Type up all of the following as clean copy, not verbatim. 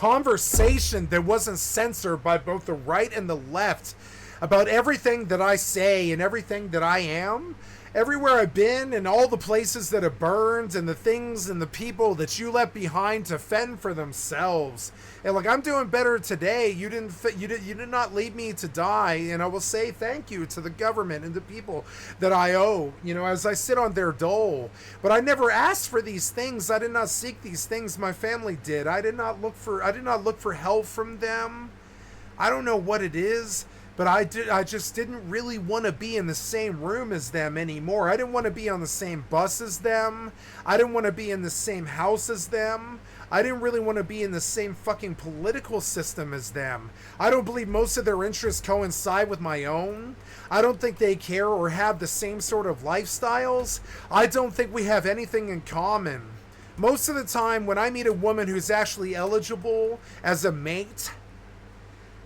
conversation that wasn't censored by both the right and the left about everything that I say and everything that I am, everywhere I've been and all the places that have burned and the things and the people that you left behind to fend for themselves. And like, I'm doing better today. You did not leave me to die. And I will say thank you to the government and the people that I owe, you know, as I sit on their dole. But I never asked for these things. I did not seek these things. My family did. I did not look for help from them. I don't know what it is. But I just didn't really want to be in the same room as them anymore. I didn't want to be on the same bus as them. I didn't want to be in the same house as them. I didn't really want to be in the same fucking political system as them. I don't believe most of their interests coincide with my own. I don't think they care or have the same sort of lifestyles. I don't think we have anything in common. Most of the time, when I meet a woman who's actually eligible as a mate,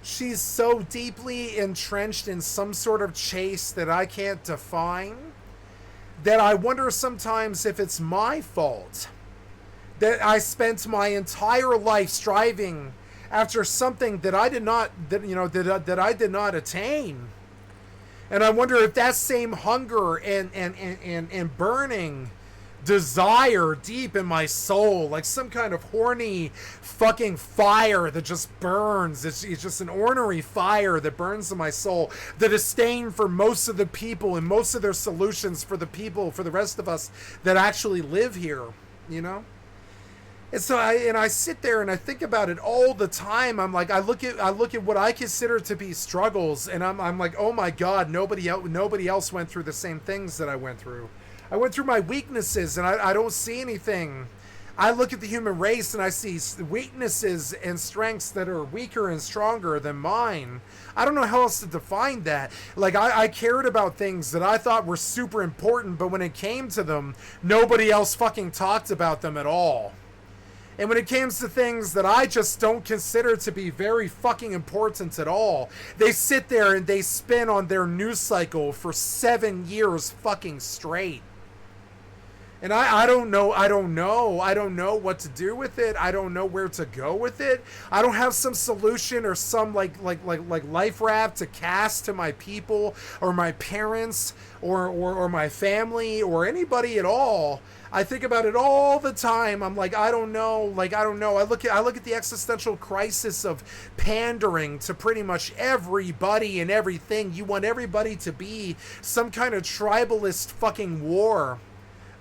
she's so deeply entrenched in some sort of chase that I can't define that I wonder sometimes if it's my fault that I spent my entire life striving after something that I did not, that I did not attain. And I wonder if that same hunger and burning desire deep in my soul, like some kind of horny fucking fire that just burns. It's just an ornery fire that burns in my soul. The disdain for most of the people and most of their solutions for the people, for the rest of us that actually live here, you know? And so I sit there and I think about it all the time. I'm like, I look at what I consider to be struggles, and I'm like, oh my God, nobody else went through the same things that I went through. I went through my weaknesses, and I don't see anything. I look at the human race, and I see weaknesses and strengths that are weaker and stronger than mine. I don't know how else to define that. Like, I cared about things that I thought were super important, but when it came to them, nobody else fucking talked about them at all. And when it comes to things that I just don't consider to be very fucking important at all, they sit there and they spin on their news cycle for 7 years fucking straight. And I don't know what to do with it. I don't know where to go with it. I don't have some solution or some like life raft to cast to my people or my parents or my family or anybody at all. I think about it all the time. I'm like, I don't know. I look at the existential crisis of pandering to pretty much everybody and everything. You want everybody to be some kind of tribalist fucking war.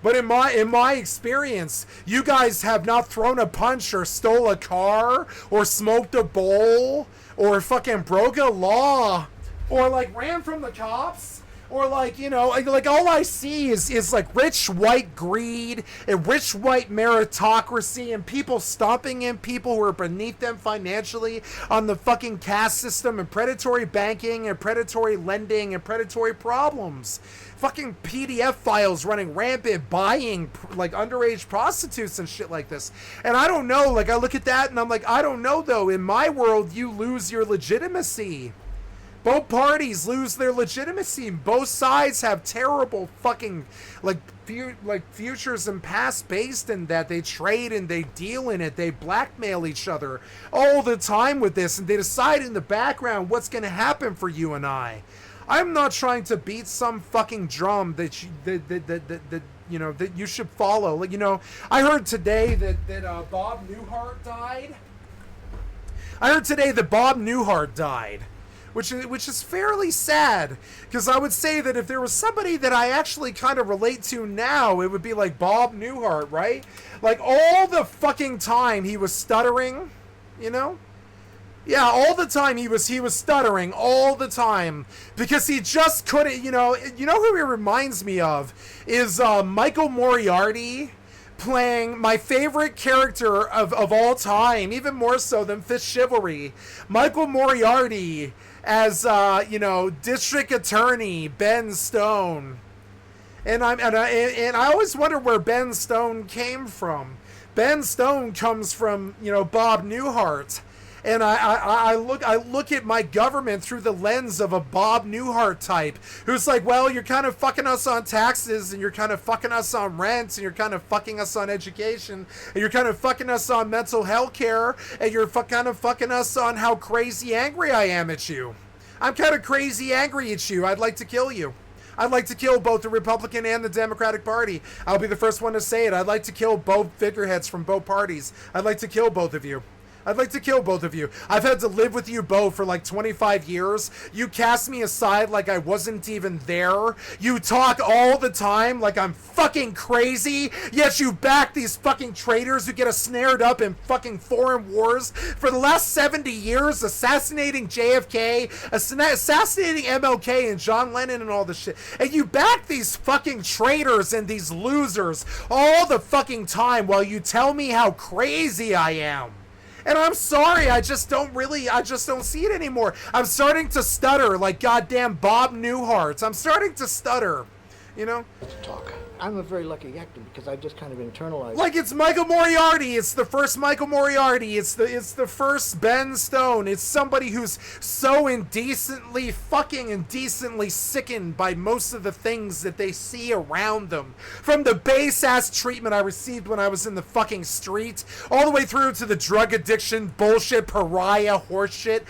But in my experience, you guys have not thrown a punch or stole a car or smoked a bowl or fucking broke a law or like ran from the cops. Or like, you know, like all I see is like rich white greed and rich white meritocracy and people stomping in people who are beneath them financially on the fucking caste system and predatory banking and predatory lending and predatory problems. Fucking PDF files running rampant, buying like underage prostitutes and shit like this. And I don't know, like I look at that and I'm like, I don't know though. In my world, you lose your legitimacy. Both parties lose their legitimacy. Both sides have terrible fucking futures and past based in that. They trade and they deal in it. They blackmail each other all the time with this, and they decide in the background what's going to happen for you and I. I'm not trying to beat some fucking drum that you should follow. Like, you know, I heard today that Bob Newhart died. Which is fairly sad, because I would say that if there was somebody that I actually kind of relate to now, it would be like Bob Newhart, right? Like all the fucking time he was stuttering, you know? Yeah, all the time he was stuttering all the time because he just couldn't, you know who he reminds me of is Michael Moriarty playing my favorite character of all time, even more so than Fifth Chivalry. Michael Moriarty as District Attorney Ben Stone, and I always wonder where Ben Stone came from. Ben Stone comes from Bob Newhart, And I look at my government through the lens of a Bob Newhart type who's like, well, you're kind of fucking us on taxes, and you're kind of fucking us on rent, and you're kind of fucking us on education, and you're kind of fucking us on mental health care, and you're kind of fucking us on how crazy angry I am at you. I'm kind of crazy angry at you. I'd like to kill you. I'd like to kill both the Republican and the Democratic Party. I'll be the first one to say it. I'd like to kill both figureheads from both parties. I'd like to kill both of you. I'd like to kill both of you. I've had to live with you both for like 25 years. You cast me aside like I wasn't even there. You talk all the time like I'm fucking crazy. Yet you back these fucking traitors who get us snared up in fucking foreign wars for the last 70 years, assassinating JFK, assassinating MLK and John Lennon and all this shit. And you back these fucking traitors and these losers all the fucking time while you tell me how crazy I am. And I'm sorry, I just don't see it anymore. I'm starting to stutter like goddamn Bob Newhart. I'm starting to stutter, you know? Talk. I'm a very lucky actor because I just kind of internalized. Like it's Michael Moriarty. It's the first Michael Moriarty. It's the first Ben Stone. It's somebody who's so indecently sickened by most of the things that they see around them. From the base ass treatment I received when I was in the fucking street, all the way through to the drug addiction bullshit pariah horseshit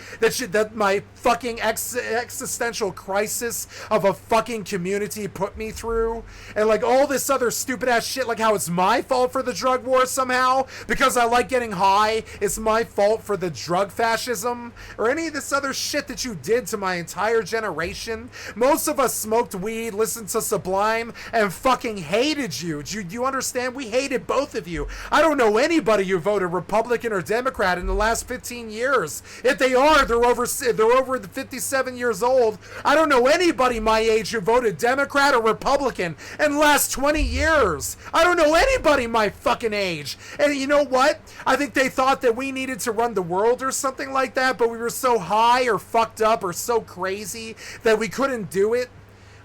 that my fucking existential crisis of a fucking community put me through, and like all this other stupid ass shit, like how it's my fault for the drug war somehow because I like getting high. It's my fault for the drug fascism or any of this other shit that you did to my entire generation. Most of us smoked weed, listened to Sublime, and fucking hated you. Do you understand? We hated both of you. I don't know anybody who voted Republican or Democrat in the last 15 years. If they are, they're over the 57 years old. I don't know anybody my age who voted Democrat or Republican in the last 20 years. I don't know anybody my fucking age. And you know what? I think they thought that we needed to run the world or something like that, but we were so high or fucked up or so crazy that we couldn't do it.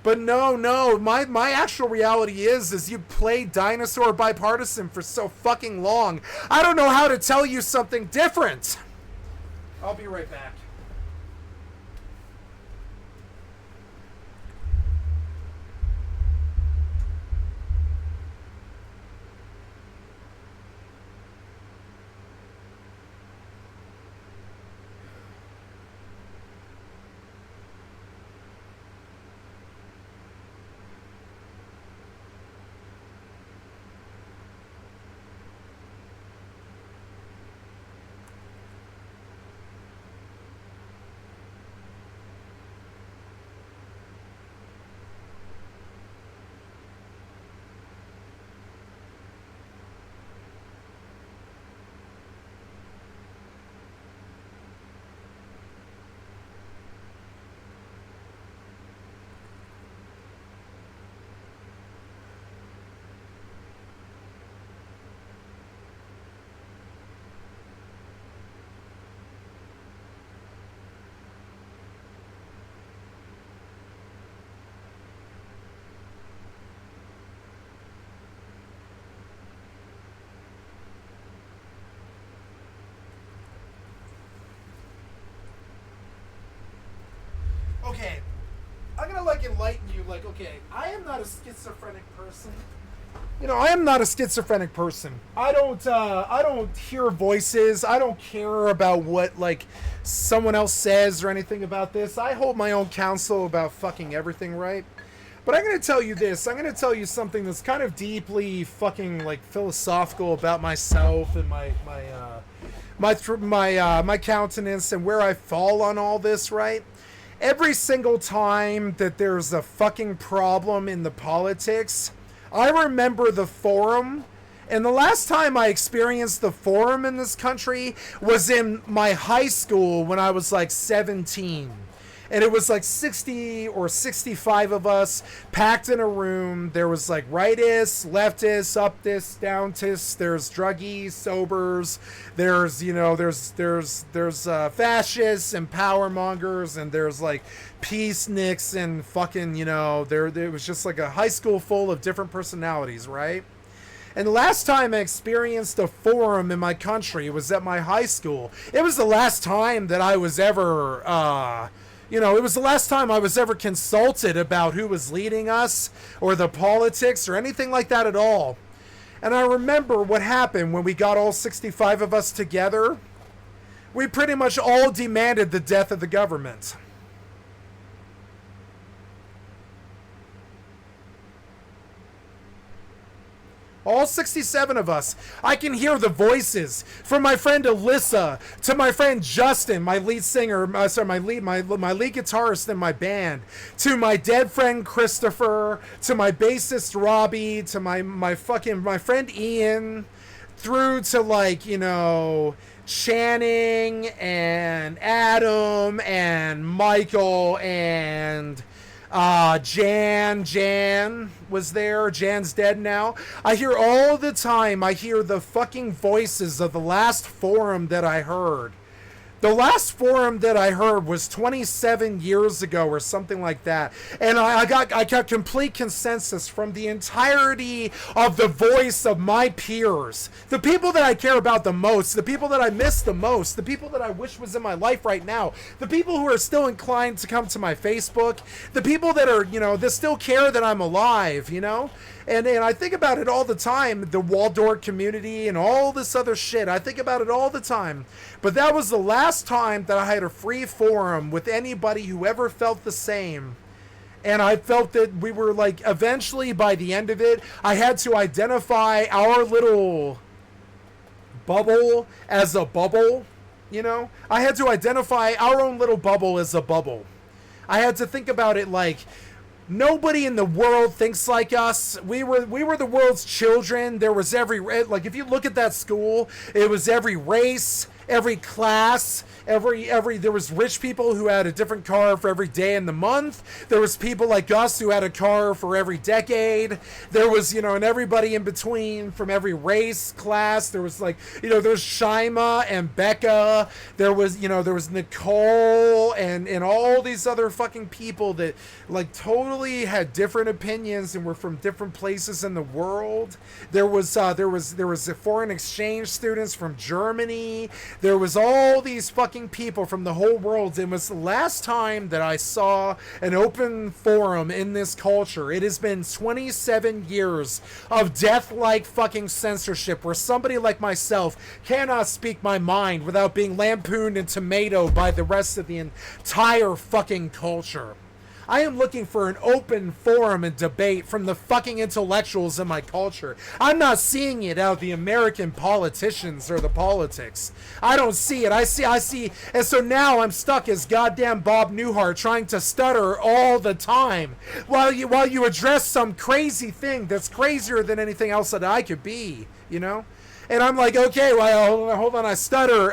But no, my actual reality is you played dinosaur bipartisan for so fucking long. I don't know how to tell you something different. I'll be right back. Okay, I'm gonna like enlighten you. Like, okay, I am not a schizophrenic person. You know, I am not a schizophrenic person. I don't hear voices. I don't care about what like someone else says or anything about this. I hold my own counsel about fucking everything, right? But I'm gonna tell you this. I'm gonna tell you something that's kind of deeply fucking like philosophical about myself and my countenance and where I fall on all this, right? Every single time that there's a fucking problem in the politics, I remember the forum. And the last time I experienced the forum in this country was in my high school when I was like 17. And it was like 60 or 65 of us packed in a room. There was like rightists, leftists, uptists, downtists. There's druggies, sobers. There's, you know, there's fascists and power mongers, and there's like peaceniks and fucking, you know, there was just like a high school full of different personalities, right? And the last time I experienced a forum in my country was at my high school. It was the last time that I was ever, it was the last time I was ever consulted about who was leading us or the politics or anything like that at all. And I remember what happened when we got all 65 of us together. We pretty much all demanded the death of the government. All 67 of us. I can hear the voices from my friend Alyssa to my friend Justin, my lead singer, my lead guitarist in my band, to my dead friend Christopher, to my bassist Robbie, to my friend Ian, through to Channing and Adam and Michael and Jan was there. Jan's dead now. I hear all the time, I hear the fucking voices of the last forum that I heard. The last forum that I heard was 27 years ago or something like that. And I got complete consensus from the entirety of the voice of my peers. The people that I care about the most, the people that I miss the most, the people that I wish was in my life right now, the people who are still inclined to come to my Facebook, the people that are, that still care that I'm alive, And I think about it all the time, the Waldorf community and all this other shit. I think about it all the time. But that was the last time that I had a free forum with anybody who ever felt the same. And I felt that we were eventually by the end of it, I had to identify our little bubble as a bubble, I had to identify our own little bubble as a bubble. I had to think about it nobody in the world thinks like us. We were the world's children. There was if you look at that school, it was every race, every class, there was rich people who had a different car for every day in the month. There was people like us who had a car for every decade. There was, and everybody in between from every race, class. There was there's Shima and Becca. There was Nicole and all these other fucking people that totally had different opinions and were from different places in the world. There was foreign exchange students from Germany. There was all these fucking people from the whole world. It was the last time that I saw an open forum in this culture. It has been 27 years of death-like fucking censorship where somebody like myself cannot speak my mind without being lampooned and tomatoed by the rest of the entire fucking culture. I am looking for an open forum and debate from the fucking intellectuals in my culture. I'm not seeing it out of the American politicians or the politics. I don't see it. I see. And so now I'm stuck as goddamn Bob Newhart trying to stutter all the time while you address some crazy thing that's crazier than anything else that I could be, And I'm okay, well, hold on, I stutter.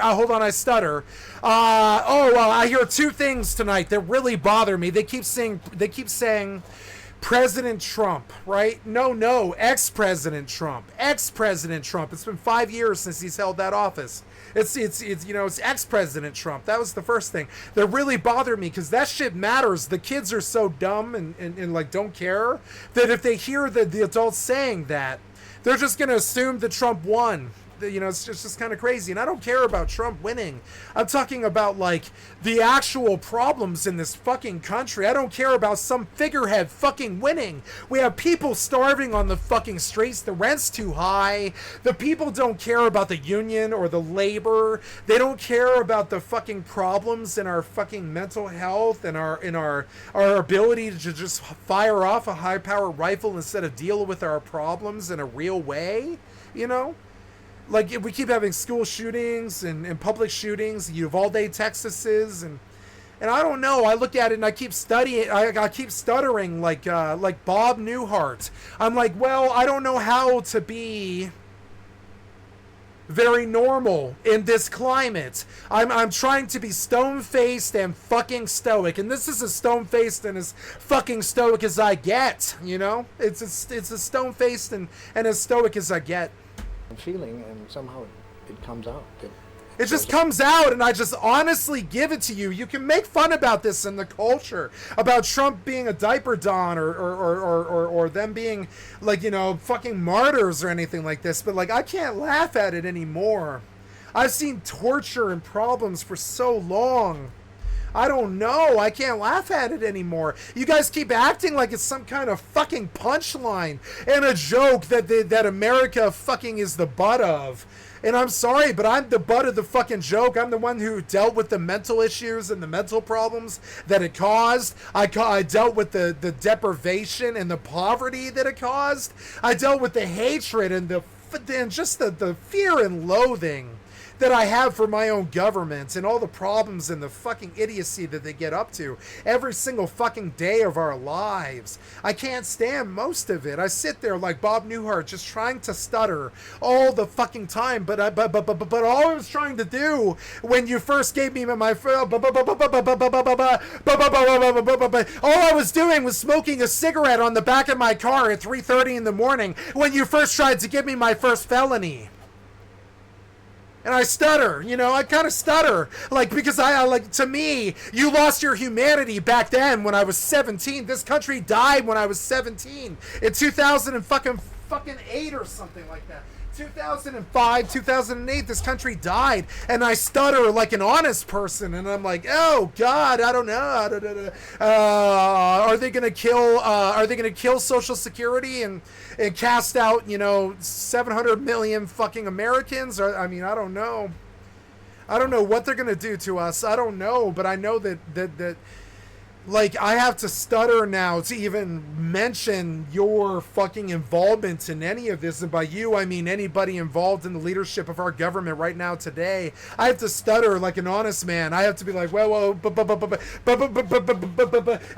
I hear two things tonight that really bother me. They keep saying President Trump, right? No, ex-President Trump. Ex-President Trump. It's been 5 years since he's held that office. It's ex-President Trump. That was the first thing that really bothered me because that shit matters. The kids are so dumb and don't care that if they hear the adults saying that, they're just going to assume that Trump won. It's just kind of crazy. And I don't care about Trump winning. I'm talking about, the actual problems in this fucking country. I don't care about some figurehead fucking winning. We have people starving on the fucking streets. The rent's too high. The people don't care about the union or the labor. They don't care about the fucking problems in our fucking mental health and our ability to just fire off a high-powered rifle instead of deal with our problems in a real way, If we keep having school shootings and public shootings, Uvalde, Texas's, and I don't know. I look at it and I keep studying. I keep stuttering like Bob Newhart. I'm well, I don't know how to be very normal in this climate. I'm trying to be stone-faced and fucking stoic, and this is as stone-faced and as fucking stoic as I get. It's as stone-faced and as stoic as I get. Feeling, and somehow it comes out. It just comes out, and I just honestly give it to you. You can make fun about this in the culture, about Trump being a diaper don, or them being, like, you know, fucking martyrs or anything like this, but, like, I can't laugh at it anymore. I've seen torture and problems for so long. I don't know. I can't laugh at it anymore. You guys keep acting like it's some kind of fucking punchline and a joke that America fucking is the butt of. And I'm sorry, but I'm the butt of the fucking joke. I'm the one who dealt with the mental issues and the mental problems that it caused. I dealt with the deprivation and the poverty that it caused. I dealt with the hatred and just the fear and loathing that I have for my own government and all the problems and the fucking idiocy that they get up to every single fucking day of our lives. I can't stand most of it. I sit there like Bob Newhart just trying to stutter all the fucking time, but all I was trying to do when you first gave me my all I was doing was smoking a cigarette on the back of my car at 3:30 in the morning when you first tried to give me my first felony. And I stutter, you know, I kind of stutter, like, because I like, to me, you lost your humanity back then when I was 17. This country died when I was 17 in 2008 or something like that. 2005, 2008, this country died, and I stutter like an honest person, and I'm like, oh God, I don't know. Are they gonna kill Social Security and cast out, you know, 700 million fucking Americans? Or, I mean, I don't know. I don't know what they're gonna do to us. I don't know, but I know that like, I have to stutter now to even mention your fucking involvement in any of this. And by you, I mean anybody involved in the leadership of our government right now today. I have to stutter like an honest man. I have to be like, well, I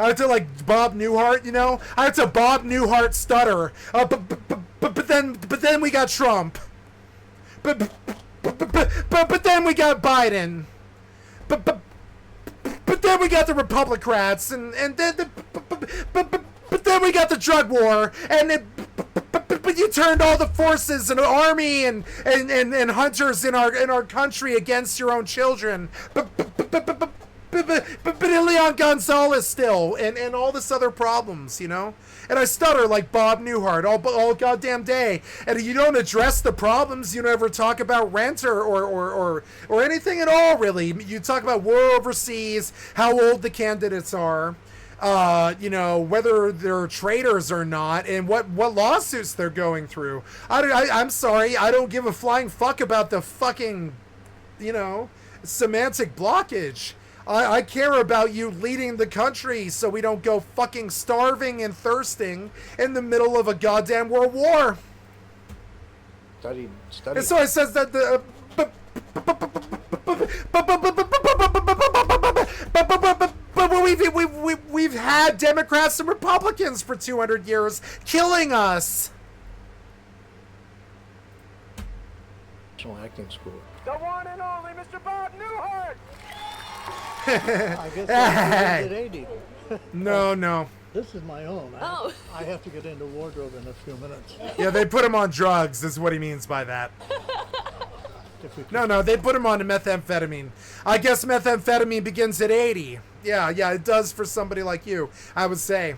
have to, like, Bob Newhart, you know? I have to Bob Newhart stutter. But then we got Trump. But then we got Biden. But then we got the Republicans, and then but then we got the drug war, and but you turned all the forces and army and hunters in our country against your own children. But Leon Gonzalez still, and all this other problems, you know? And I stutter like Bob Newhart all goddamn day. And you don't address the problems. You never talk about rent or anything at all, really. You talk about war overseas, how old the candidates are, you know, whether they're traitors or not, and what lawsuits they're going through. I'm sorry, I don't give a flying fuck about the fucking, you know, semantic blockage. I care about you leading the country so we don't go fucking starving and thirsting in the middle of a goddamn world war. Study. And so it says that the... But we've had Democrats and Republicans for 200 years killing us. Acting school. The one and only Mr. Bob Newhart! I guess I did 80. No. This is my own. I have to get into wardrobe in a few minutes. Yeah, they put him on drugs, is what he means by that. No, they put him on methamphetamine. I guess methamphetamine begins at 80. Yeah, it does for somebody like you, I would say.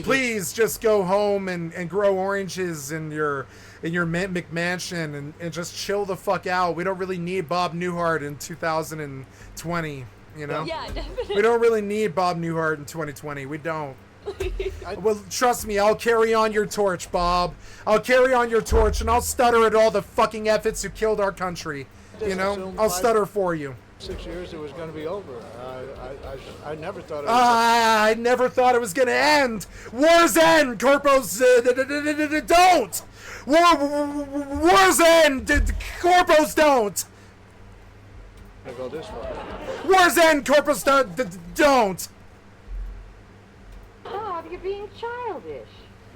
Please just go home and grow oranges in your McMansion and just chill the fuck out. We don't really need Bob Newhart in 2020, you know? Yeah, definitely. We don't really need Bob Newhart in 2020. We don't. Well, trust me, I'll carry on your torch, Bob. I'll carry on your torch, and I'll stutter at all the fucking efforts who killed our country. You know? I'll stutter for you. 6 years it was going to be over. I never thought it was... I never thought it was going to end. Wars end, corpos don't. Wars end, corpos don't. I go this way. Wars end, corpos don't. Bob, you're being childish.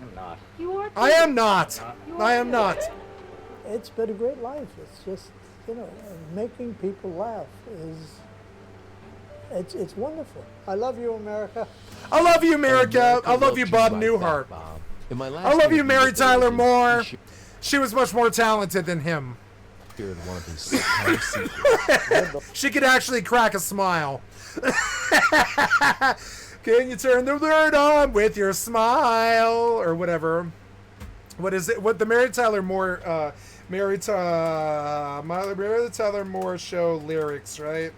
I'm not. You are. I am not. I am not. It's been a great life. It's just, you know, making people laugh it's wonderful. I love you, America. I love you, America. I love you, Bob Newhart. I love you, Mary Tyler Moore. She was much more talented than him. feared one of his sitcom sequels. She could actually crack a smile. Can you turn the word on with your smile or whatever? What is it? What the Mary Tyler Moore show lyrics, right?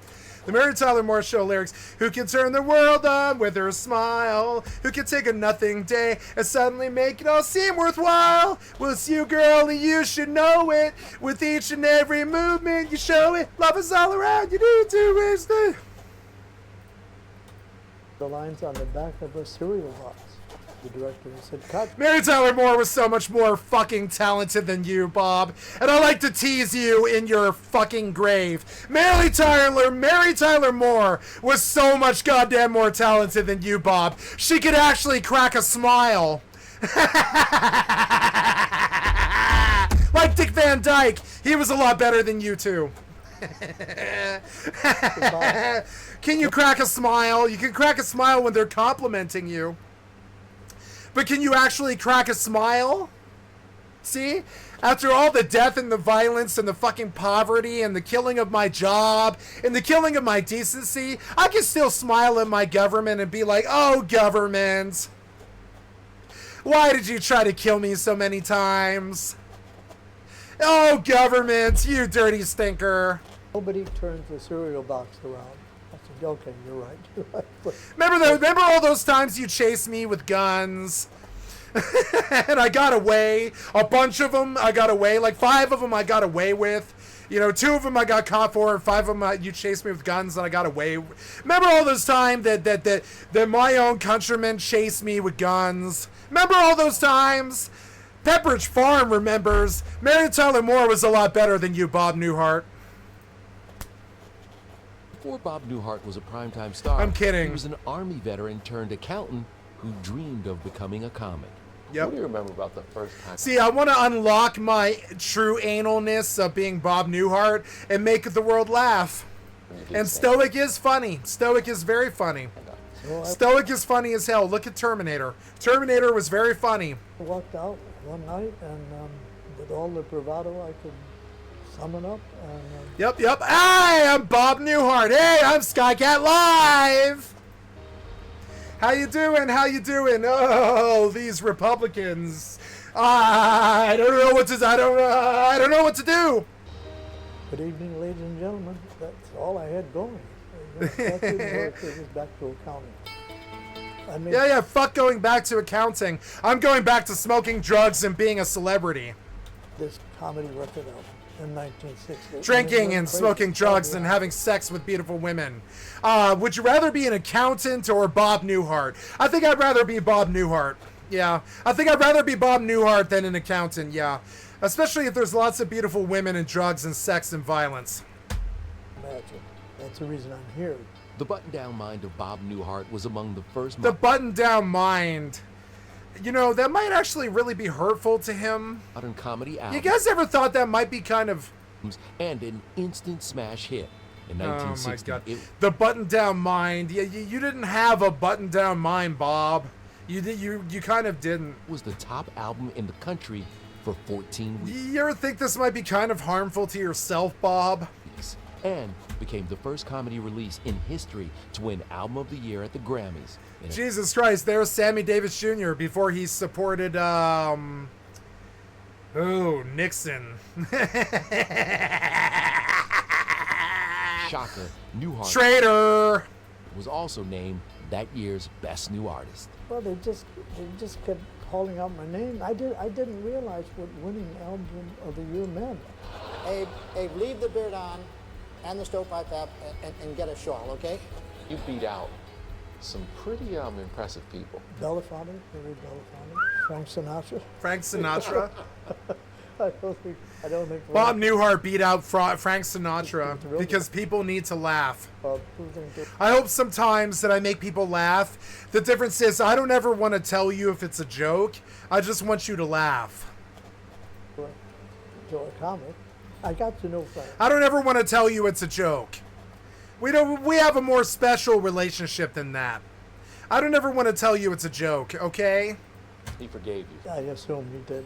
The Mary Tyler Moore show lyrics. Who can turn the world on with her smile? Who can take a nothing day and suddenly make it all seem worthwhile? Well, it's you, girl, and you should know it. With each and every movement you show it. Love is all around. You need to is the lines on the back of a cereal box. The director said, cut. Mary Tyler Moore was so much more fucking talented than you, Bob. And I like to tease you in your fucking grave. Mary Tyler Moore was so much goddamn more talented than you, Bob. She could actually crack a smile. Like Dick Van Dyke. He was a lot better than you, too. Can you crack a smile? You can crack a smile when they're complimenting you. But can you actually crack a smile? See? After all the death and the violence and the fucking poverty and the killing of my job and the killing of my decency, I can still smile at my government and be like, oh, government, why did you try to kill me so many times? Oh, government, you dirty stinker. Nobody turns the cereal box around. I said, okay, you're right. You're right. Remember all those times you chased me with guns? And I got away. A bunch of them I got away. Like 5 of them I got away with. You know, 2 of them I got caught for, and 5 of them you chased me with guns and I got away. Remember all those times that my own countrymen chased me with guns? Remember all those times? Pepperidge Farm remembers. Mary Tyler Moore was a lot better than you, Bob Newhart. Before Bob Newhart was a primetime star, I'm kidding. He was an Army veteran turned accountant who dreamed of becoming a comic. Yep. What do you remember about the first time? See, I want to unlock my true analness of being Bob Newhart and make the world laugh. And Stoic is funny. Stoic is very funny. Stoic is funny as hell. Look at Terminator. Terminator was very funny. I walked out one night and with all the bravado I could summon up. And, Yep. Hi, I'm Bob Newhart. Hey, I'm skycat.live. How you doing? Oh, these Republicans. I don't know what to do. good evening, ladies and gentlemen. That's all I had going. That didn't work. It was back to accounting. I mean, Yeah, fuck going back to accounting. I'm going back to smoking drugs and being a celebrity. this comedy record album in 1960. Drinking and smoking drugs and having sex with beautiful women. Would you rather be an accountant or Bob Newhart? I think I'd rather be Bob Newhart. Yeah. I think I'd rather be Bob Newhart than an accountant, yeah. Especially if there's lots of beautiful women and drugs and sex and violence. Imagine. That's the reason I'm here. The button-down mind of Bob Newhart was among the first... The button-down mind. You know, that might actually really be hurtful to him. modern comedy album. You guys ever thought that might be kind of... And an instant smash hit. In Oh 1960, my God. The button-down mind. You didn't have a button-down mind, Bob. You kind of didn't. was the top album in the country for 14 weeks. You ever think this might be kind of harmful to yourself, Bob? And became the first comedy release in history to win Album of the Year at the Grammys. Jesus Christ, there's Sammy Davis Jr. before he supported, Nixon. Shocker, Newhart Traitor! was also named that year's Best New Artist. Well, they just kept calling out my name. I didn't realize what winning album of the year meant. Abe, leave the beard on and the stovepipe up and get a shawl, okay? You beat out some pretty impressive people. Belafonte, Harry Belafonte, Frank Sinatra. Frank Sinatra. I don't think. Bob Newhart beat out Frank Sinatra because people need to laugh. I hope sometimes that I make people laugh. The difference is I don't ever want to tell you if it's a joke. I just want you to laugh. To a comic, I got to know Frank. I don't ever want to tell you it's a joke. We have a more special relationship than that. I don't ever want to tell you it's a joke, okay? He forgave you. I assume he did.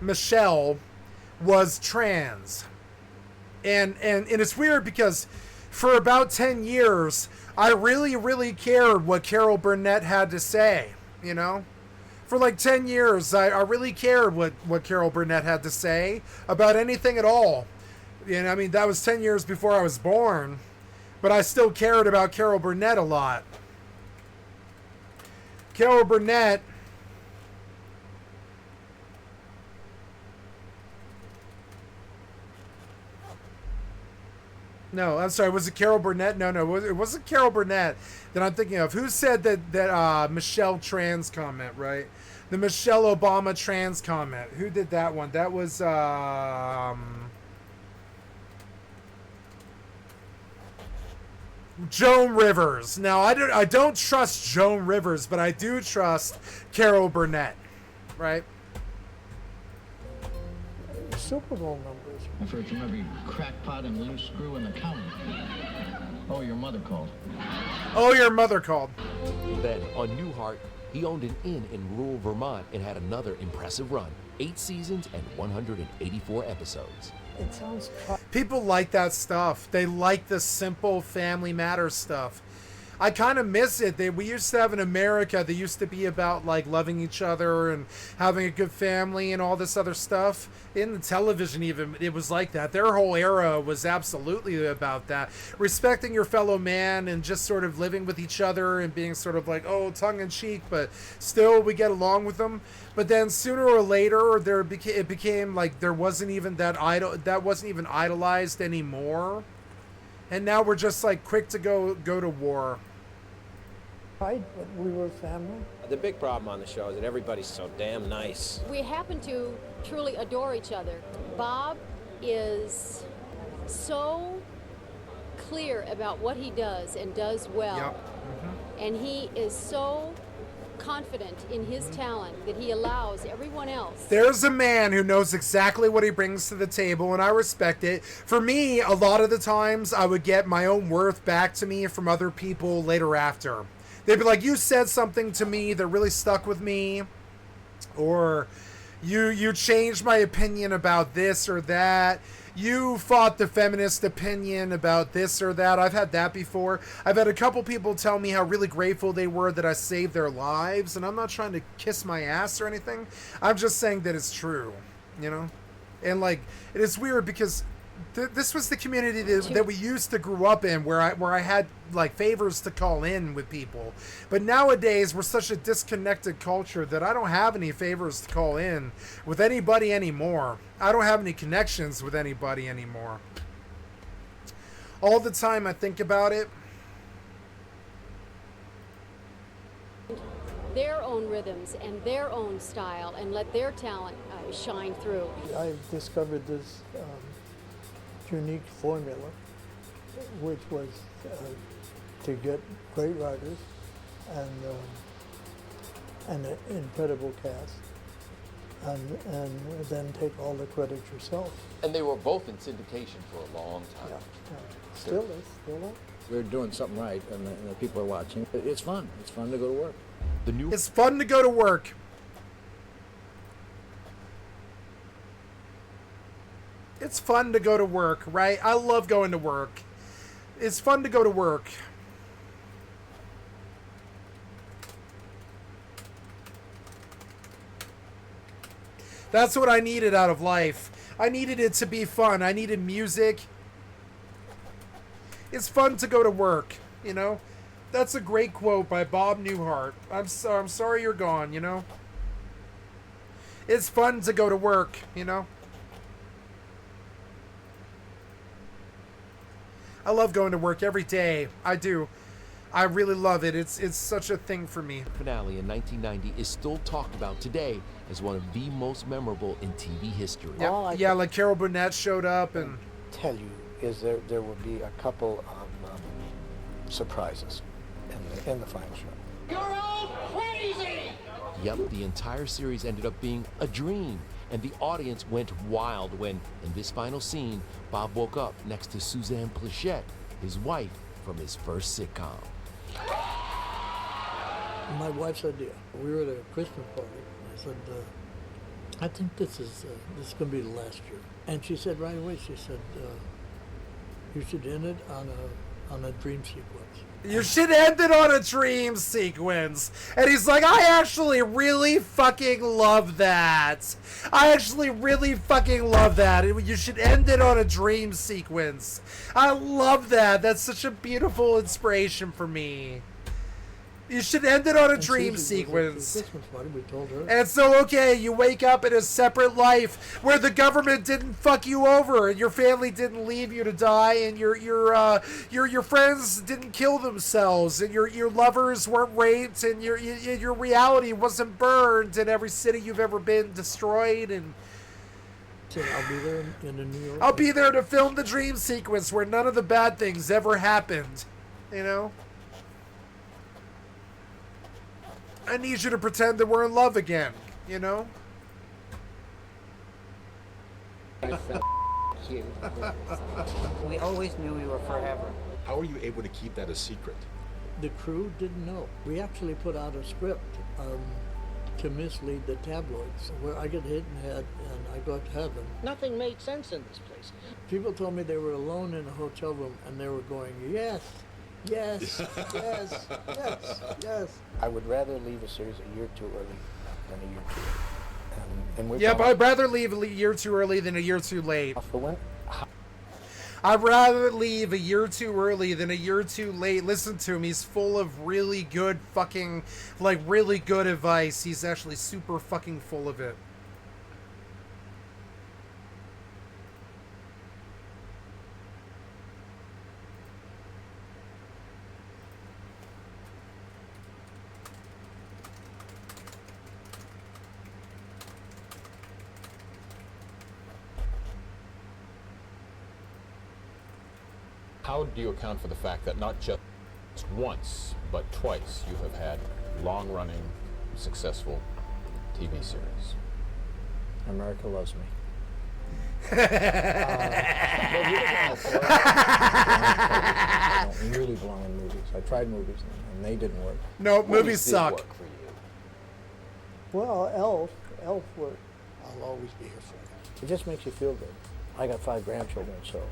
Michelle was trans. And it's weird because for about 10 years, I really cared what Carol Burnett had to say, you know? For like 10 years, I really cared what Carol Burnett had to say about anything at all. And I mean, that was 10 years before I was born, but I still cared about Carol Burnett a lot. Carol Burnett No, I'm sorry. Was it Carol Burnett? No, it wasn't Carol Burnett that I'm thinking of. Who said that Michelle trans comment, right? The Michelle Obama trans comment. Who did that one? That was Joan Rivers. Now, I don't trust Joan Rivers, but I do trust Carol Burnett, right? Super Bowl numbers. I've heard from every crackpot and loose screw in the county. Oh, your mother called. Oh, your mother called. Then, on Newhart, he owned an inn in rural Vermont and had another impressive run. 8 seasons and 184 episodes. It sounds... People like that stuff. They like the simple Family Matters stuff. I kind of miss it. We used to have in America, they used to be about like loving each other and having a good family and all this other stuff. In the television even, it was like that. Their whole era was absolutely about that. Respecting your fellow man and just sort of living with each other and being sort of like, oh, tongue-in-cheek, but still we get along with them. But then sooner or later, it became like there wasn't even that wasn't even idolized anymore. And now we're just like quick to go to war. Right, but we were family. The big problem on the show is that everybody's so damn nice. We happen to truly adore each other. Bob is so clear about what he does and does well. Yep. Mm-hmm. And he is so confident in his talent that he allows everyone else. There's a man who knows exactly what he brings to the table, and I respect it. For me, a lot of the times I would get my own worth back to me from other people later after. They'd be like, you said something to me that really stuck with me, or you changed my opinion about this or that. You fought the feminist opinion about this or that. I've had that before. I've had a couple people tell me how really grateful they were that I saved their lives, and I'm not trying to kiss my ass or anything. I'm just saying that it's true, you know? And like, it is weird because this was the community that we used to grow up in, where I had like favors to call in with people. But nowadays we're such a disconnected culture that I don't have any favors to call in with anybody anymore. I don't have any connections with anybody anymore. All the time I think about it. Their own rhythms and their own style, and let their talent shine through. I discovered this unique formula, which was to get great writers and an incredible cast, and then take all the credit yourself. And they were both in syndication for a long time. Yeah. Still is. We're doing something right, and the people are watching. It's fun. It's fun to go to work. It's fun to go to work. It's fun to go to work, right? I love going to work. It's fun to go to work. That's what I needed out of life. I needed it to be fun. I needed music. It's fun to go to work, you know? That's a great quote by Bob Newhart. I'm sorry you're gone, you know? It's fun to go to work, you know? I love going to work every day. I do. I really love it. It's such a thing for me. Finale in 1990 is still talked about today as one of the most memorable in TV history. Yeah, like Carol Burnett showed up and... Tell you is there will be a couple of surprises in the final show. You're all crazy! Yep, the entire series ended up being a dream, and the audience went wild when, in this final scene, Bob woke up next to Suzanne Plachette, his wife from his first sitcom. My wife's idea. We were at a Christmas party. I said, I think this is going to be the last year. And she said right away, she said, you should end it on a dream sequence. You should end it on a dream sequence. And he's like, I actually really fucking love that. I actually really fucking love that. You should end it on a dream sequence. I love that. That's such a beautiful inspiration for me. You should end it on a dream sequence. Christmas party, we told her. And so, okay, you wake up in a separate life where the government didn't fuck you over, and your family didn't leave you to die, and your friends didn't kill themselves, and your lovers weren't raped, and your reality wasn't burned, and every city you've ever been destroyed, and I'll be there in New York. I'll be there to film the dream sequence where none of the bad things ever happened, you know? I need you to pretend that we're in love again, you know? We always knew we were forever. How are you able to keep that a secret? The crew didn't know. We actually put out a script to mislead the tabloids, where I get hit in the head and I go to heaven. Nothing made sense in this place. People told me they were alone in a hotel room and they were going, yes, yes, yes, yes, yes. I would rather leave a series a year too early than a year too late. And yeah, but I'd rather leave a year too early than a year too late. For when? I'd rather leave a year too early than a year too late. Listen to him. He's full of really good fucking, like, really good advice. He's actually super fucking full of it. How do you account for the fact that not just once, but twice you have had long-running, successful TV series? America loves me. Really belong in movies. I tried movies and they didn't work. No, movies suck. Well, Elf worked. I'll always be here for you. It just makes you feel good. I got 5 grandchildren, so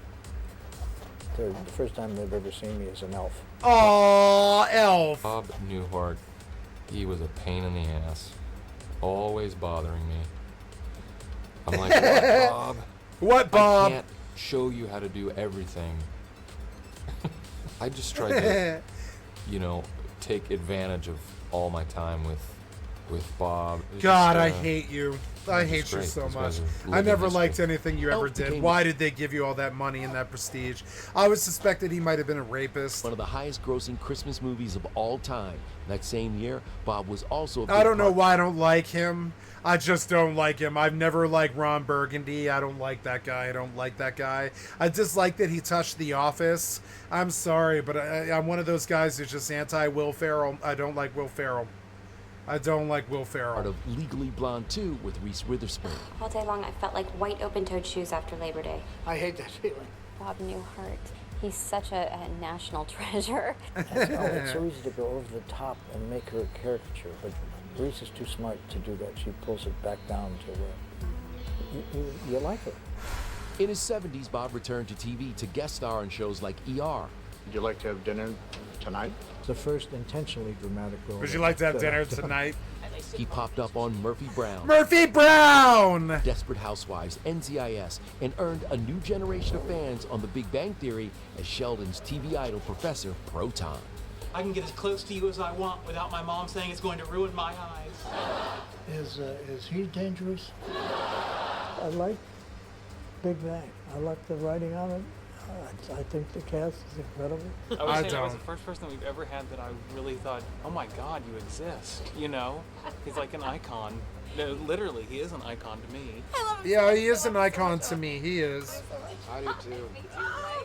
the first time they've ever seen me is an elf. Aww, Elf. Bob Newhart, he was a pain in the ass. Always bothering me. I'm like, what, Bob? What, Bob? I can't show you how to do everything. I just tried to, you know, take advantage of all my time with Bob. God, I hate you. I hate you so much. I never liked anything you ever did. Why did they give you all that money and that prestige? I always suspected he might have been a rapist. One of the highest grossing Christmas movies of all time. That same year, Bob was also I don't know why I don't like him. I just don't like him. I've never liked Ron Burgundy. I don't like that guy. I don't like that guy. I dislike that he touched The Office. I'm sorry, but I'm one of those guys who's just anti-Will Ferrell. I don't like Will Ferrell. I don't like Will Ferrell. Part of Legally Blonde 2 with Reese Witherspoon. All day long, I felt like white open-toed shoes after Labor Day. I hate that feeling. Bob Newhart, he's such a national treasure. It's so easy to go over the top and make her a caricature, but Reese is too smart to do that. She pulls it back down to where you like her. In his 70s, Bob returned to TV to guest star on shows like ER. Would you like to have dinner tonight? The first intentionally dramatic role. Would you like to have dinner tonight? He popped up on Murphy Brown. Murphy Brown! Desperate Housewives, NCIS, and earned a new generation of fans on The Big Bang Theory as Sheldon's TV idol professor, Proton. I can get as close to you as I want without my mom saying it's going to ruin my eyes. Is he dangerous? I like Big Bang. I like the writing on it. I think the cast is incredible. I would say I was the first person that we've ever had that I really thought, oh my God, you exist. You know? He's like an icon. No, literally, he is an icon to me. Yeah, he is an icon to me. He is. I do too.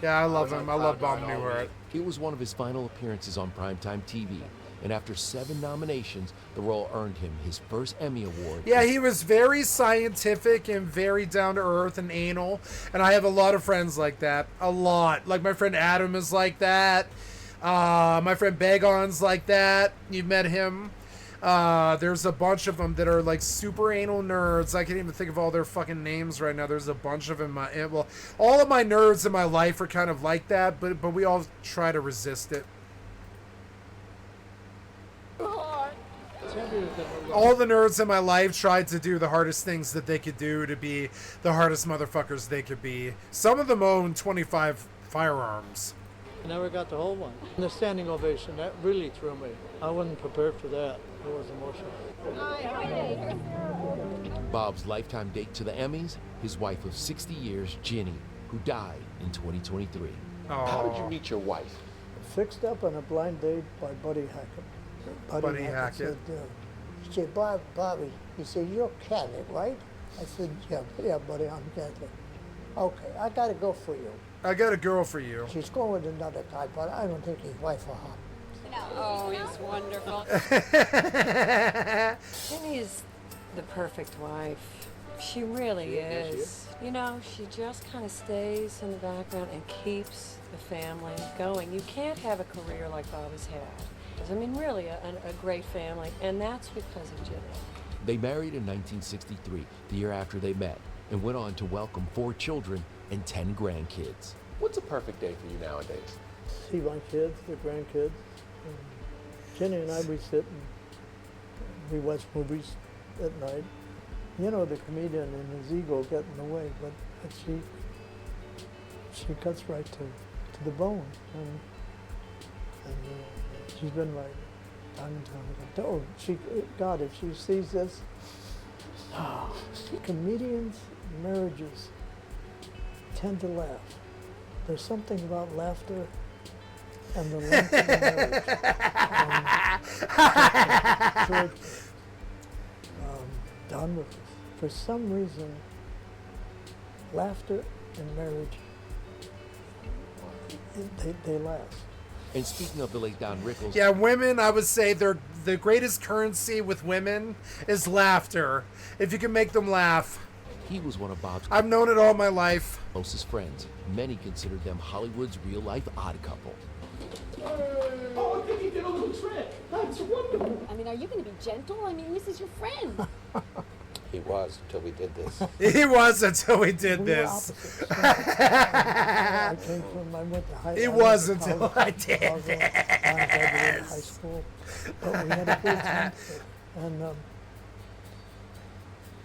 Yeah, I love him. I love Bob Newhart. It was one of his final appearances on primetime TV. And after 7 nominations, the role earned him his first Emmy Award. Yeah, he was very scientific and very down-to-earth and anal. And I have a lot of friends like that. A lot. Like my friend Adam is like that. My friend Bagon's like that. You've met him. There's a bunch of them that are like super anal nerds. I can't even think of all their fucking names right now. There's a bunch of them. Well, all of my nerds in my life are kind of like that, but we all try to resist it. All the nerds in my life tried to do the hardest things that they could do to be the hardest motherfuckers they could be. Some of them own 25 firearms. I never got to hold one. And the standing ovation, that really threw me. I wasn't prepared for that. It was emotional. Bob's lifetime date to the Emmys, his wife of 60 years, Ginny, who died in 2023. How did you meet your wife? Fixed up on a blind date by Buddy Hackett. Buddy Hackett. He said, Bobby, he said, you're Catholic, right? I said, yeah, buddy, I'm Catholic. Okay, I got a girl for you. I got a girl for you. She's going with another guy, but I don't think his wife will help. Oh, he's wonderful. Jenny's the perfect wife. She really is. You know, she just kind of stays in the background and keeps the family going. You can't have a career like Bob has had. I mean, really, a great family, and that's because of Jenny. They married in 1963, the year after they met, and went on to welcome 4 children and 10 grandkids. What's a perfect day for you nowadays? See my kids, the grandkids. Jenny and I, we sit and we watch movies at night. You know, the comedian and his ego get in the way, but she cuts right to the bone. And she's been right time and time again. Oh, God, if she sees this, comedians' marriages tend to laugh. There's something about laughter and the length of the marriage. Don with us. For some reason, laughter and marriage, they last. And speaking of the late Don Rickles... Yeah, women, I would say the greatest currency with women is laughter. If you can make them laugh. He was one of Bob's... I've known it all my life. ...closest friends. Many considered them Hollywood's real-life odd couple. Oh, I think he did a little trick. That's wonderful. I mean, are you going to be gentle? I mean, this is your friend. He was until we did this. He was until we did this. I went to high school. It was until I did I graduated high school. But we had a good time and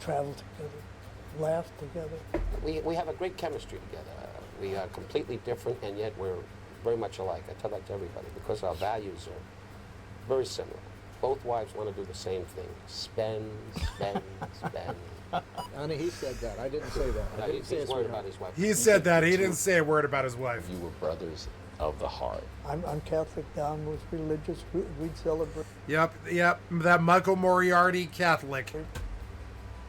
traveled together, laughed together. We have a great chemistry together. We are completely different, and yet we're very much alike. I tell that to everybody because our values are very similar. Both wives want to do the same thing. Spend. Honey, he said that. I didn't say that. I didn't say he's worried about his wife. He said that. He didn't say a word about his wife. You were brothers of the heart. I'm Catholic. Don was religious. We'd celebrate. Yep. That Michael Moriarty Catholic.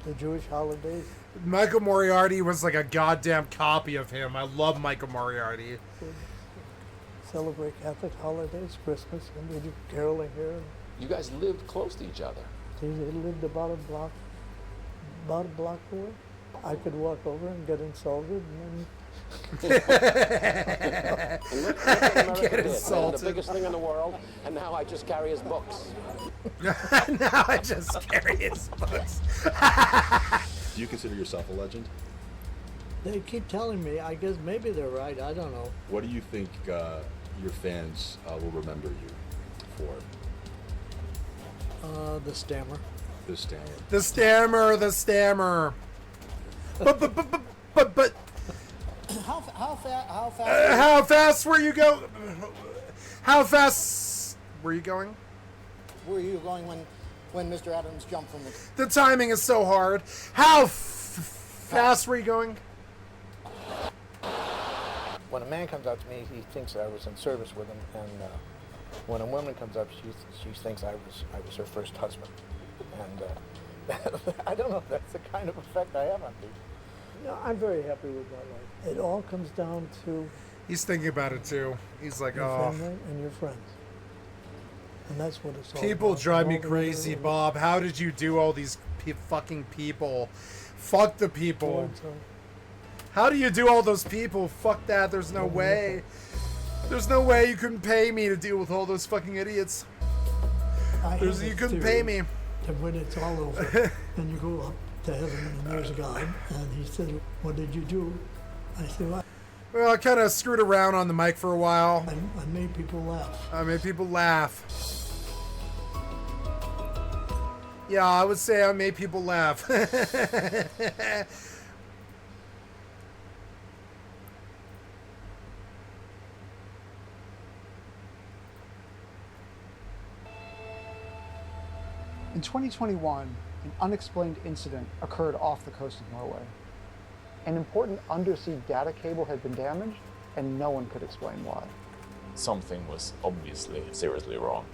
The Jewish holidays. Michael Moriarty was like a goddamn copy of him. I love Michael Moriarty. Celebrate Catholic holidays, Christmas, and we do caroling here. You guys lived close to each other. They lived about a block away. I could walk over and get insulted, and Look what America Get did. insulted. The biggest thing in the world, and now I just carry his books. Now I just carry his books. Do you consider yourself a legend? they keep telling me. I guess maybe they're right. I don't know. What do you think your fans will remember you for? The stammer. The stammer. The stammer. The stammer. But. How fast? How fast were you going? How fast were you going? Were you going when Mr. Adams jumped from the? The timing is so hard. How fast were you going? When a man comes up to me, he thinks that I was in service with him, and when a woman comes up, she thinks I was her first husband, and I don't know if that's the kind of effect I have on people. No, I'm very happy with my life. It all comes down to He's thinking about it too. He's like, your oh. family and your friends, and that's what it's all People about. drive me All the crazy, other- Bob. How did you do all these fucking people? Fuck the people. How do you do all those people? Fuck that. There's no way. There's no way you can pay me to deal with all those fucking idiots. You couldn't pay me. And when it's all over, and you go up to heaven, and there's God, and he said, "What did you do?" I said, Well, I kind of screwed around on the mic for a while. I made people laugh. I made people laugh. Yeah, I would say I made people laugh. In 2021, an unexplained incident occurred off the coast of Norway. An important undersea data cable had been damaged, and no one could explain why. Something was obviously seriously wrong.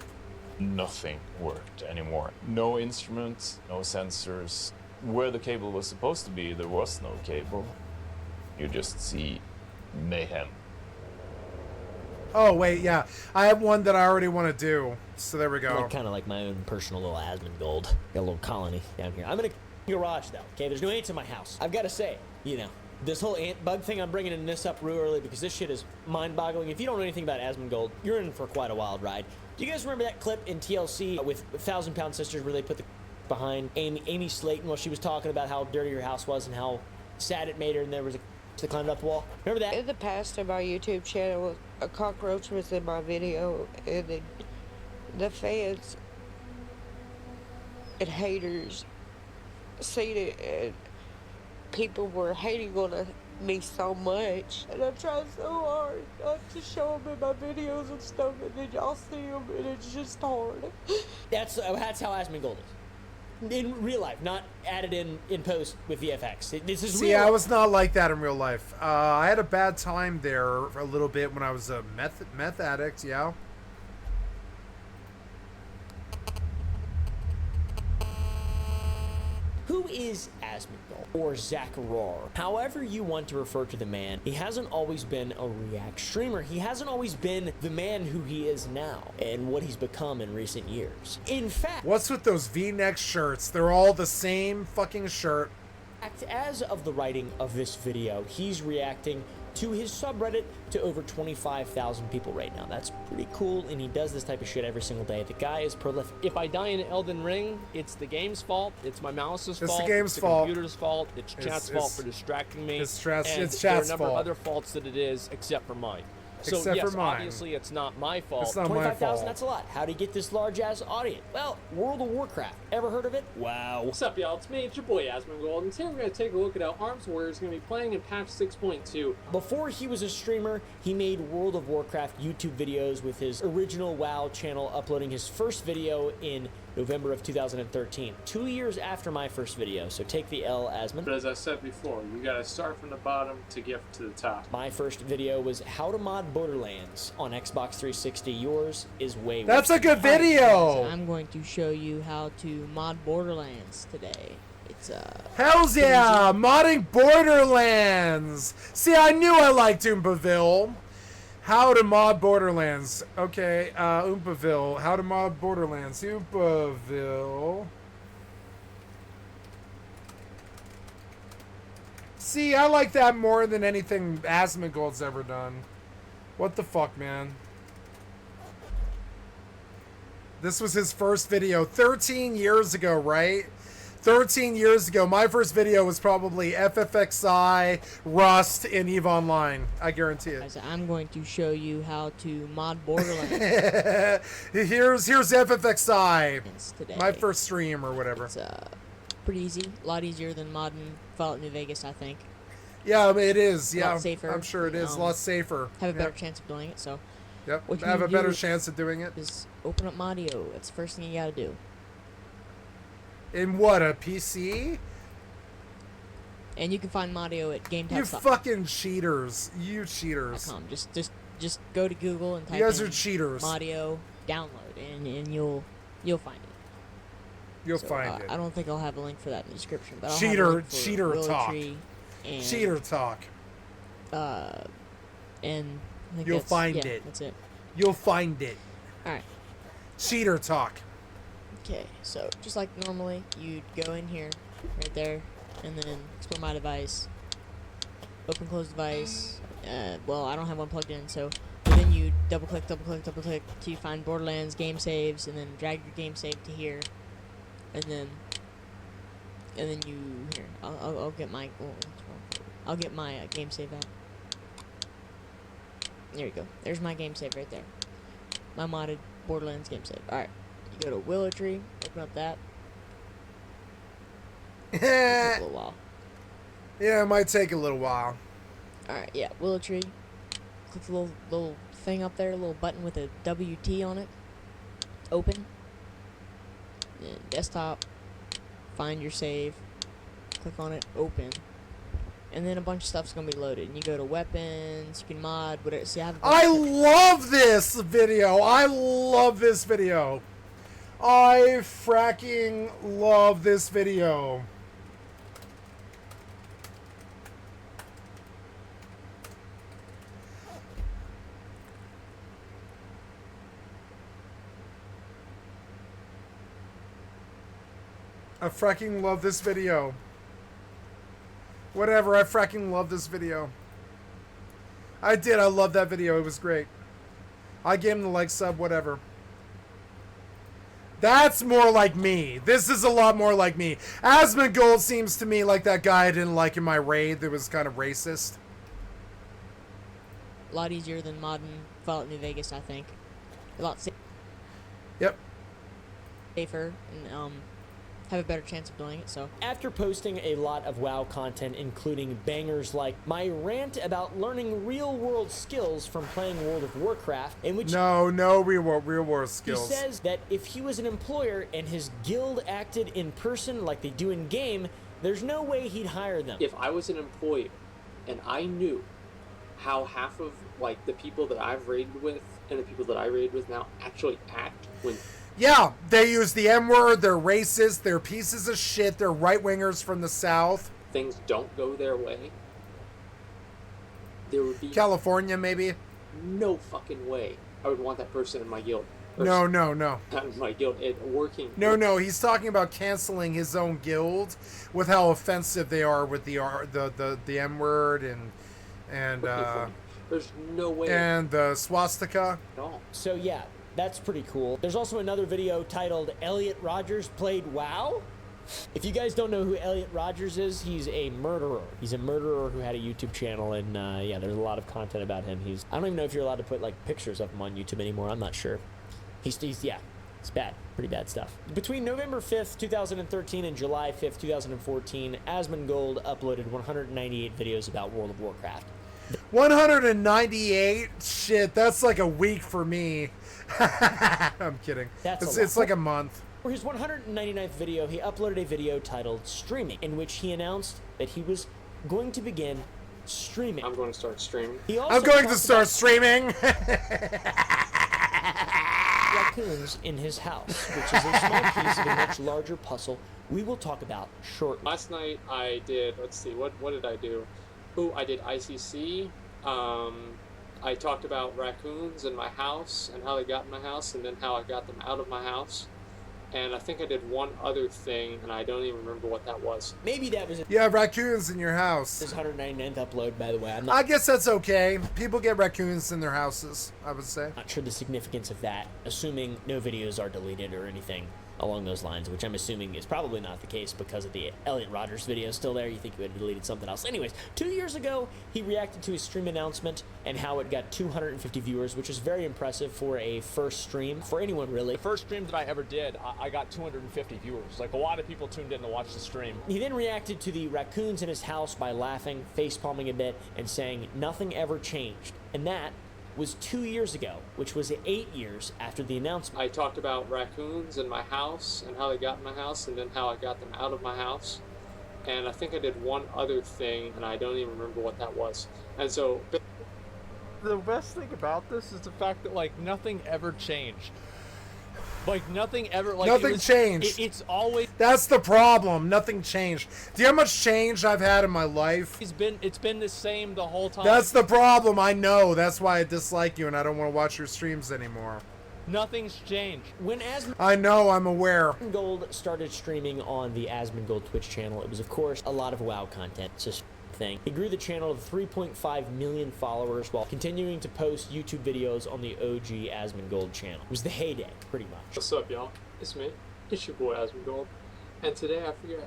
Nothing worked anymore. No instruments, no sensors. Where the cable was supposed to be, there was no cable. You just see mayhem. Oh, wait, yeah. I have one that I already want to do. So there we go. Kind of like my own personal little Asmongold. Got a little colony down here. I'm in a garage, though. Okay, there's no ants in my house. I've got to say, you know, this whole ant bug thing, I'm bringing this up real early because this shit is mind-boggling. If you don't know anything about Asmongold, you're in for quite a wild ride. Do you guys remember that clip in TLC with 1,000-Pound Sisters where they put the behind Amy Slayton while she was talking about how dirty her house was and how sad it made her, and there was a that climbed up the wall? Remember that? In the past on my YouTube channel, a cockroach was in my video, and then the fans and haters seen it, and people were hating on me so much, and I tried so hard not to show them in my videos and stuff, and then y'all see them, and it's just hard. That's how Asmongold is. In real life, not added in post with VFX. This is See, real I life. was not like that in real life. I had a bad time there for a little bit when I was a meth addict, yeah. Who is Asmongold, or Zachar? However you want to refer to the man, he hasn't always been a React streamer. He hasn't always been the man who he is now, and what he's become in recent years. In fact, What's with those V-neck shirts? They're all the same fucking shirt. as of the writing of this video, he's reacting to his subreddit to over 25,000 people right now. That's pretty cool, and he does this type of shit every single day. The guy is prolific. If I die in Elden Ring, it's the game's fault, it's my mouse's It's fault, the game's it's the fault. computer's fault, it's chat's fault for distracting me, it's and chat's there are a fault. number of other faults that it is, except for mine. So Except yes, for mine. obviously it's not my fault. It's not my 25,000, fault. that's a lot. How'd he get this large-ass audience? Well, World of Warcraft. Ever heard of it? Wow. What's up, y'all? It's me, it's your boy Asmongold, and today we're going to take a look at how Arms Warrior is going to be playing in patch 6.2. Before he was a streamer, he made World of Warcraft YouTube videos with his original WoW channel, uploading his first video in November of 2013, 2 years after my first video, so take the L, Asmon. But as I said before, you got to start from the bottom to get to the top. My first video was how to mod Borderlands on Xbox 360. Yours is way That's worse. a good video! I'm going to show you how to mod Borderlands today. It's Hells yeah! Modding Borderlands! See, I knew I liked Oompaville. How to mod Borderlands. Okay, Oompaville. How to mod Borderlands. Oompaville. See, I like that more than anything Asmongold's ever done. What the fuck, man? This was his first video 13 years ago, right? 13 years ago. My first video was probably FFXI, Rust, and EvE Online. I guarantee it. I'm going to show you how to mod Borderlands here's FFXI. today. My first stream or whatever. It's pretty easy. A lot easier than modding Fallout New Vegas, I think. Yeah, I mean, it is. A Yeah, lot safer. I'm sure it is. A lot safer. Have a better Yep. chance of doing it, so. Yep, What you have need a to better do chance of doing it. is open up Modio. That's the first thing you gotta do. In what, a PC? And you can find Modio at GameTap. You fucking cheaters. You cheaters. Just go to Google and type You guys in are cheaters. Modio download, and you'll find it. You'll find it. I don't think I'll have a link for that in the description, but I'll Cheater- have a link for cheater Willow talk. Tree and, Cheater talk. And I think You'll that's- find yeah, it. That's it. You'll find it. All right. Cheater talk. Okay, so just like normally, you'd go in here, right there, and then explore my device, open close device. Well, I don't have one plugged in, so then you double click till you find Borderlands game saves, and then drag your game save to here, and then you here. I'll get my game save out. There you go. There's my game save right there. My modded Borderlands game save. All right, you go to Willow Tree, open up that. Take a little while. Yeah, it might take a little while. All right, yeah, Willow Tree. Click the little thing up there, a little button with a WT on it. Open. Then desktop. Find your save. Click on it. Open. And then a bunch of stuff's gonna be loaded. And you go to weapons. You can mod whatever. See, I love this video. I love this video. I fracking love this video. I fracking love this video. Whatever, I fracking love this video. I did, I love that video, it was great. I gave him the like, sub, whatever. That's more like me. This is a lot more like me. Asmongold seems to me like that guy I didn't like in my raid that was kind of racist. A lot easier than modding Fallout New Vegas, I think. A lot safer. Yep. Safer and have a better chance of doing it. So after posting a lot of WoW content, including bangers like my rant about learning real-world skills from playing World of Warcraft, in which no real-world skills. He says that if he was an employer and his guild acted in person like they do in game, there's no way he'd hire them. If I was an employer and I knew how half of like the people that I've raided with and the people that I raid with now actually act when. Yeah, they use the M-word, they're racist, they're pieces of shit, they're right-wingers from the South. Things don't go their way. There would be... California, maybe? No fucking way I would want that person in my guild. No. Not in my guild, working... No, he's talking about canceling his own guild with how offensive they are with the M-word and there's no way... And the swastika. No. So, yeah. That's pretty cool. There's also another video titled Elliot Rogers Played WoW. If you guys don't know who Elliot Rogers is, he's a murderer. He's a murderer who had a YouTube channel, and yeah, there's a lot of content about him. I don't even know if you're allowed to put like pictures of him on YouTube anymore. I'm not sure. He's yeah, it's bad. Pretty bad stuff. Between November 5th, 2013 and July 5th, 2014, Asmongold uploaded 198 videos about World of Warcraft. 198? Shit, that's like a week for me. I'm kidding. It's like a month. For his 199th video, he uploaded a video titled Streaming, in which he announced that he was going to begin streaming. I'm going to start streaming. I'm going to start streaming. Raccoons in his house, which is a small piece of a much larger puzzle we will talk about shortly. Last night I did, let's see, what did I do? I did ICC. I talked about raccoons in my house and how they got in my house and then how I got them out of my house. And I think I did one other thing, and I don't even remember what that was. Maybe that was... Yeah, raccoons in your house. This 199th upload, by the way. I guess that's okay. People get raccoons in their houses, I would say. Not sure the significance of that, assuming no videos are deleted or anything along those lines, which I'm assuming is probably not the case because of the Elliot Rogers video still there. You think he would have deleted something else. Anyways, 2 years ago, he reacted to his stream announcement and how it got 250 viewers, which is very impressive for a first stream, for anyone really. The first stream that I ever did, I got 250 viewers. Like, a lot of people tuned in to watch the stream. He then reacted to the raccoons in his house by laughing, face-palming a bit, and saying nothing ever changed. And that was 2 years ago, which was 8 years after the announcement. I talked about raccoons in my house and how they got in my house and then how I got them out of my house. And I think I did one other thing, and I don't even remember what that was. And so... The best thing about this is the fact that, like, nothing ever changed. Like, nothing ever... Like, nothing changed. It's always... That's the problem. Nothing changed. Do you know how much change I've had in my life? It's been the same the whole time. That's the problem. I know. That's why I dislike you and I don't want to watch your streams anymore. Nothing's changed. I know, I'm aware. Asmongold started streaming on the Asmongold Twitch channel. It was, of course, a lot of WoW content. Just thing. He grew the channel to 3.5 million followers while continuing to post YouTube videos on the OG Asmongold channel. It was the heyday, pretty much. What's up, y'all? It's me. It's your boy Asmongold. And today I figured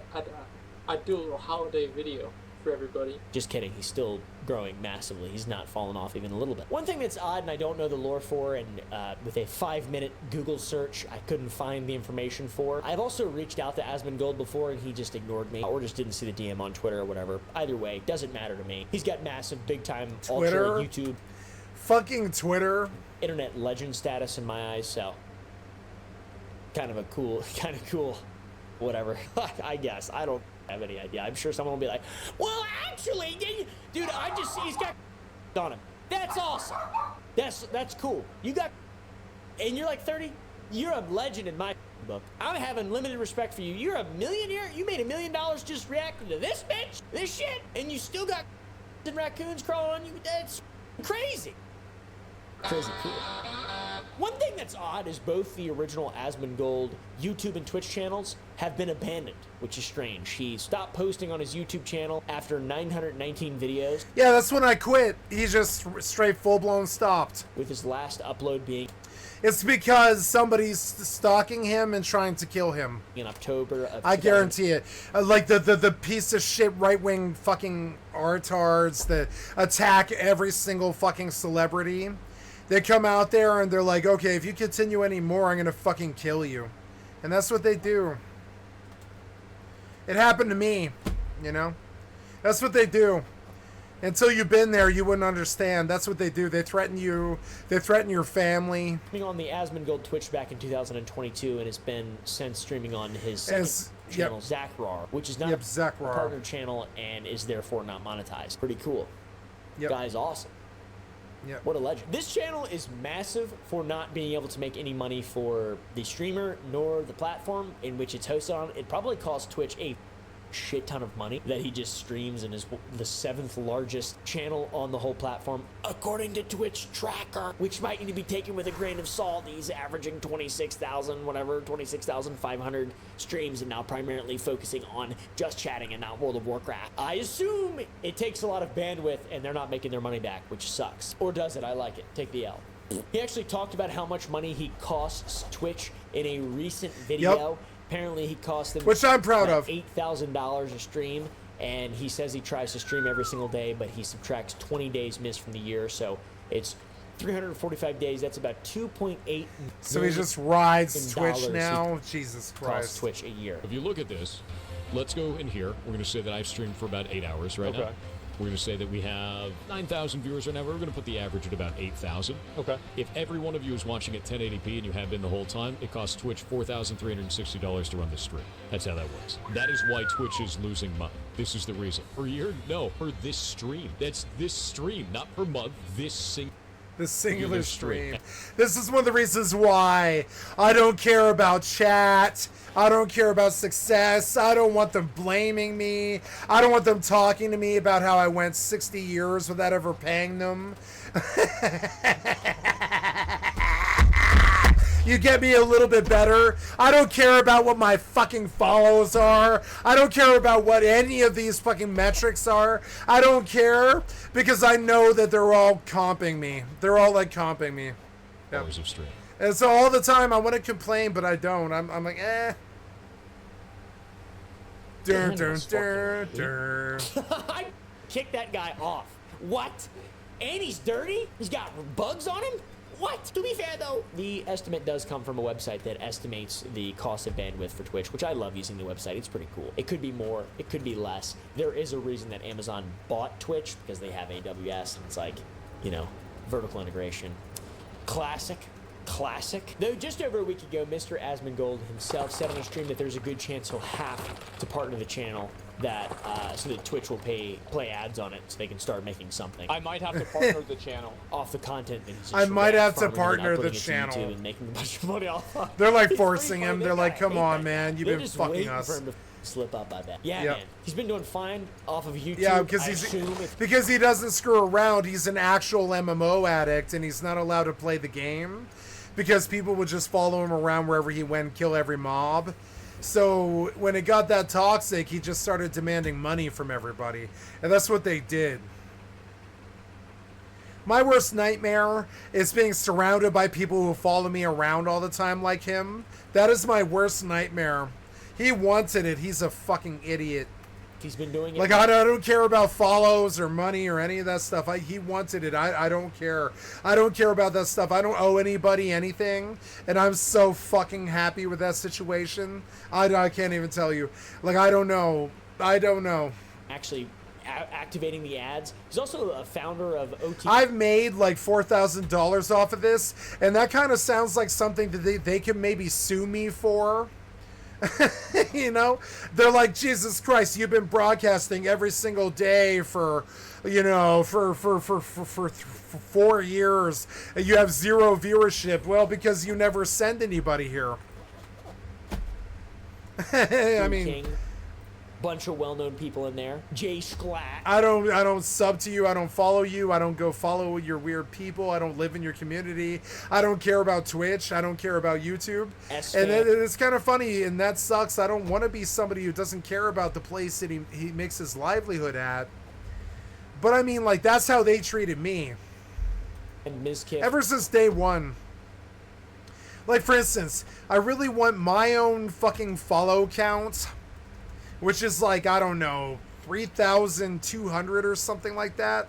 I'd do a little holiday video for everybody. Just kidding, he's still growing massively. He's not fallen off even a little bit. One thing that's odd and I don't know the lore for, and with a 5-minute Google search I couldn't find the information for. I've also reached out to Asmongold before and he just ignored me or just didn't see the DM on Twitter or whatever. Either way, doesn't matter to me. He's got massive, big time Twitter? ultra YouTube. Fucking Twitter. Internet legend status in my eyes, so kind of cool, whatever. I guess. I don't have any idea. I'm sure someone will be like, well, actually, dude, I just see he's got on him. That's awesome. That's cool. You got, and you're like 30. You're a legend in my book. I'm having limited respect for you. You're a millionaire. You made $1 million just reacting to this bitch, this shit, and you still got raccoons crawling on you. That's crazy. Crazy cool. One thing that's odd is both the original Asmongold YouTube and Twitch channels have been abandoned, which is strange. He stopped posting on his YouTube channel after 919 videos. Yeah, that's when I quit. He just straight full-blown stopped. With his last upload being... It's because somebody's stalking him and trying to kill him. In October of... I guarantee it. Like the piece of shit right-wing fucking artards that attack every single fucking celebrity. They come out there and they're like, okay, if you continue anymore, I'm gonna fucking kill you. And that's what they do. It happened to me, you know? That's what they do. Until you've been there, you wouldn't understand. That's what they do. They threaten you. They threaten your family. Streaming on the Asmongold Twitch back in 2022 and has been since streaming on his second channel, Zachrar, which is not a partner channel and is therefore not monetized. Pretty cool. Guy's awesome. Yep. What a legend. This channel is massive for not being able to make any money for the streamer nor the platform in which it's hosted on. It probably costs Twitch a shit ton of money that he just streams and is the 7th largest channel on the whole platform according to Twitch Tracker, which might need to be taken with a grain of salt. He's averaging 26,500 streams and now primarily focusing on just chatting and not World of Warcraft. I assume it takes a lot of bandwidth and they're not making their money back, which sucks. Or does it? I like it. Take the L. He actually talked about how much money he costs Twitch in a recent video. Yep. Apparently he cost them, which I'm proud of, $8,000 a stream, and he says he tries to stream every single day, but he subtracts 20 days missed from the year, so it's 345 days. That's about 2.8. So he just rides Twitch now. Jesus Christ! Twitch a year. If you look at this, let's go in here. We're going to say that I've streamed for about 8 hours right now. We're going to say that we have 9,000 viewers right now. We're going to put the average at about 8,000. Okay. If every one of you is watching at 1080p and you have been the whole time, it costs Twitch $4,360 to run this stream. That's how that works. That is why Twitch is losing money. This is the reason. Per year? No, per this stream. That's this stream, not per month. This singular stream. This is one of the reasons why I don't care about chat. I don't care about success. I don't want them blaming me. I don't want them talking to me about how I went 60 years without ever paying them. You get me a little bit better. I don't care about what my fucking follows are. I don't care about what any of these fucking metrics are. I don't care because I know that they're all comping me. They're all like comping me. Hours of stream. And so all the time I want to complain, but I don't. I'm like, eh. I kicked that guy off. What? And he's dirty? He's got bugs on him? What? To be fair, though, the estimate does come from a website that estimates the cost of bandwidth for Twitch, which I love using the website. It's pretty cool. It could be more. It could be less. There is a reason that Amazon bought Twitch, because they have AWS, and it's like, you know, vertical integration. Classic. Though just over a week ago, Mr. Asmongold himself said on a stream that there's a good chance he'll have to partner the channel so that Twitch will play ads on it so they can start making something. I might have to partner the channel. Off the content that he's I might have to partner the channel. And making a bunch of money off of. They're like forcing him. They're like, come on, man. You've been fucking us. For him to slip up, I bet. Yeah, man. He's been doing fine off of YouTube. Yeah, because he doesn't screw around. He's an actual MMO addict, and he's not allowed to play the game because people would just follow him around wherever he went and kill every mob. So when it got that toxic, he just started demanding money from everybody. And that's what they did. My worst nightmare is being surrounded by people who follow me around all the time like him. That is my worst nightmare. He wanted it. He's a fucking idiot. He's been doing it. Like, I don't care about follows or money or any of that stuff. He wanted it. I don't care. I don't care about that stuff. I don't owe anybody anything. And I'm so fucking happy with that situation. I can't even tell you. Like, I don't know. I don't know. Actually, activating the ads. He's also a founder of OT. I've made like $4,000 off of this. And that kind of sounds like something that they can maybe sue me for. You know, they're like, Jesus Christ, you've been broadcasting every single day for, you know, for 4 years, and you have 0 viewership. Well, because you never send anybody here. I mean, King. Bunch of well-known people in there. Jay Schlatt. I don't sub to you. I don't follow you. I don't go follow your weird people. I don't live in your community. I don't care about Twitch. I don't care about YouTube. And it's kind of funny, and that sucks. I don't want to be somebody who doesn't care about the place that he makes his livelihood at. But I mean, like, that's how they treated me. And Ms. Kiff. Ever since day one. Like, for instance, I really want my own fucking follow count, which is like, I don't know, 3,200 or something like that.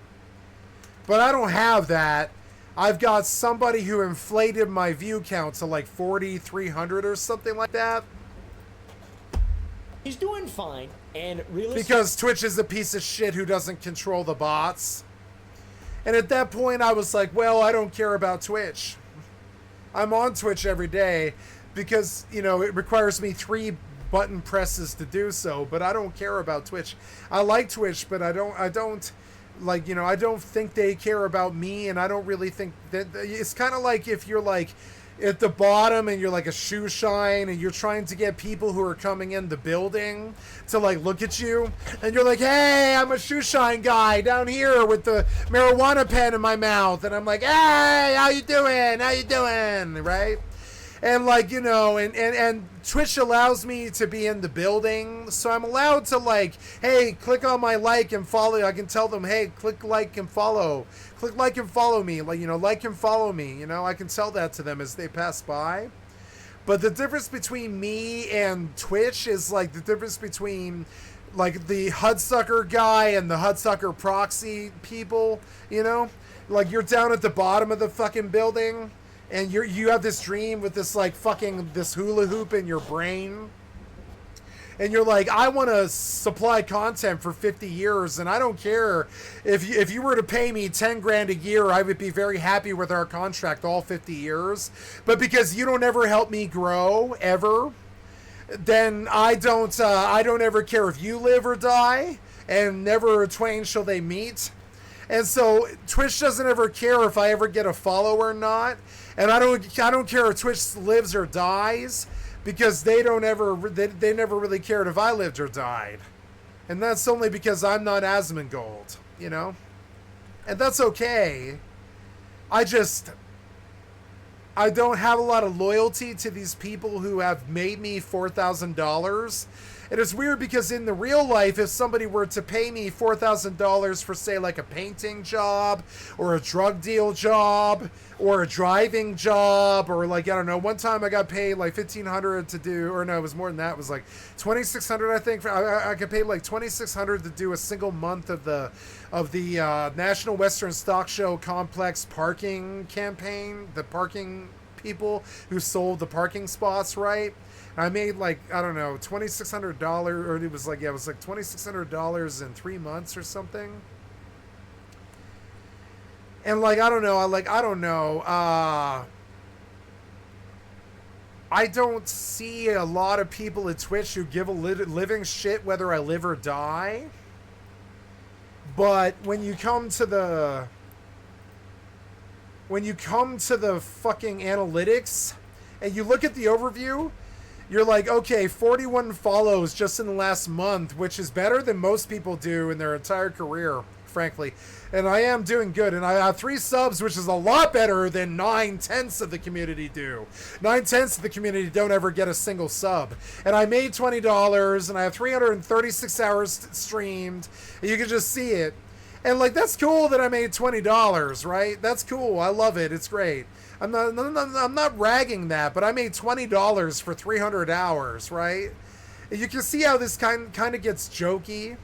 But I don't have that. I've got somebody who inflated my view count to like 4,300 or something like that. He's doing fine. And realistically, because Twitch is a piece of shit who doesn't control the bots. And at that point, I was like, well, I don't care about Twitch. I'm on Twitch every day because, you know, it requires me 3 button presses to do so, but I don't care about Twitch. I like Twitch, but I don't like, you know, I don't think they care about me, and I don't really think that it's kind of like if you're like at the bottom and you're like a shoe shine and you're trying to get people who are coming in the building to like look at you, and you're like, hey, I'm a shoe shine guy down here with the marijuana pen in my mouth, and I'm like, hey, how you doing, right? And like, you know, and Twitch allows me to be in the building, so I'm allowed to like, hey, click on my like and follow. I can tell them, hey, click like and follow. Click like and follow me. Like, you know, like and follow me. You know, I can tell that to them as they pass by. But the difference between me and Twitch is like the difference between like the Hudsucker guy and the Hudsucker proxy people, you know? Like, you're down at the bottom of the fucking building, and you have this dream with this like fucking this hula hoop in your brain, and you're like, I want to supply content for 50 years, and I don't care if you were to pay me 10 grand a year, I would be very happy with our contract all 50 years. But because you don't ever help me grow ever, then I don't ever care if you live or die, and never twain shall they meet. And so Twitch doesn't ever care if I ever get a follow or not. And I don't care if Twitch lives or dies, because they never really cared if I lived or died. And that's only because I'm not Asmongold, you know? And that's okay. I don't have a lot of loyalty to these people who have made me $4,000. And it's weird because in the real life, if somebody were to pay me $4,000 for, say, like a painting job or a drug deal job or a driving job, or like, I don't know, one time I got paid like $1,500 to do, or no, it was more than that. It was like $2,600, I think. I could pay like $2,600 to do a single month of the National Western Stock Show Complex parking campaign, the parking people who sold the parking spots, right? I made like, I don't know, $2,600, or it was like $2,600 in 3 months or something. And like, I don't know. I don't see a lot of people at Twitch who give a living shit whether I live or die. But when you come to the fucking analytics and you look at the overview, you're like, okay, 41 follows just in the last month, which is better than most people do in their entire career. frankly. And I am doing good. And I have 3 subs, which is a lot better than 9/10 of the community do. 9/10 of the community don't ever get a single sub. And I made $20, and I have 336 hours streamed. And you can just see it. And like, that's cool that I made $20, right? That's cool. I love it. It's great. I'm not ragging that, but I made $20 for 300 hours, right? And you can see how this kind of gets jokey.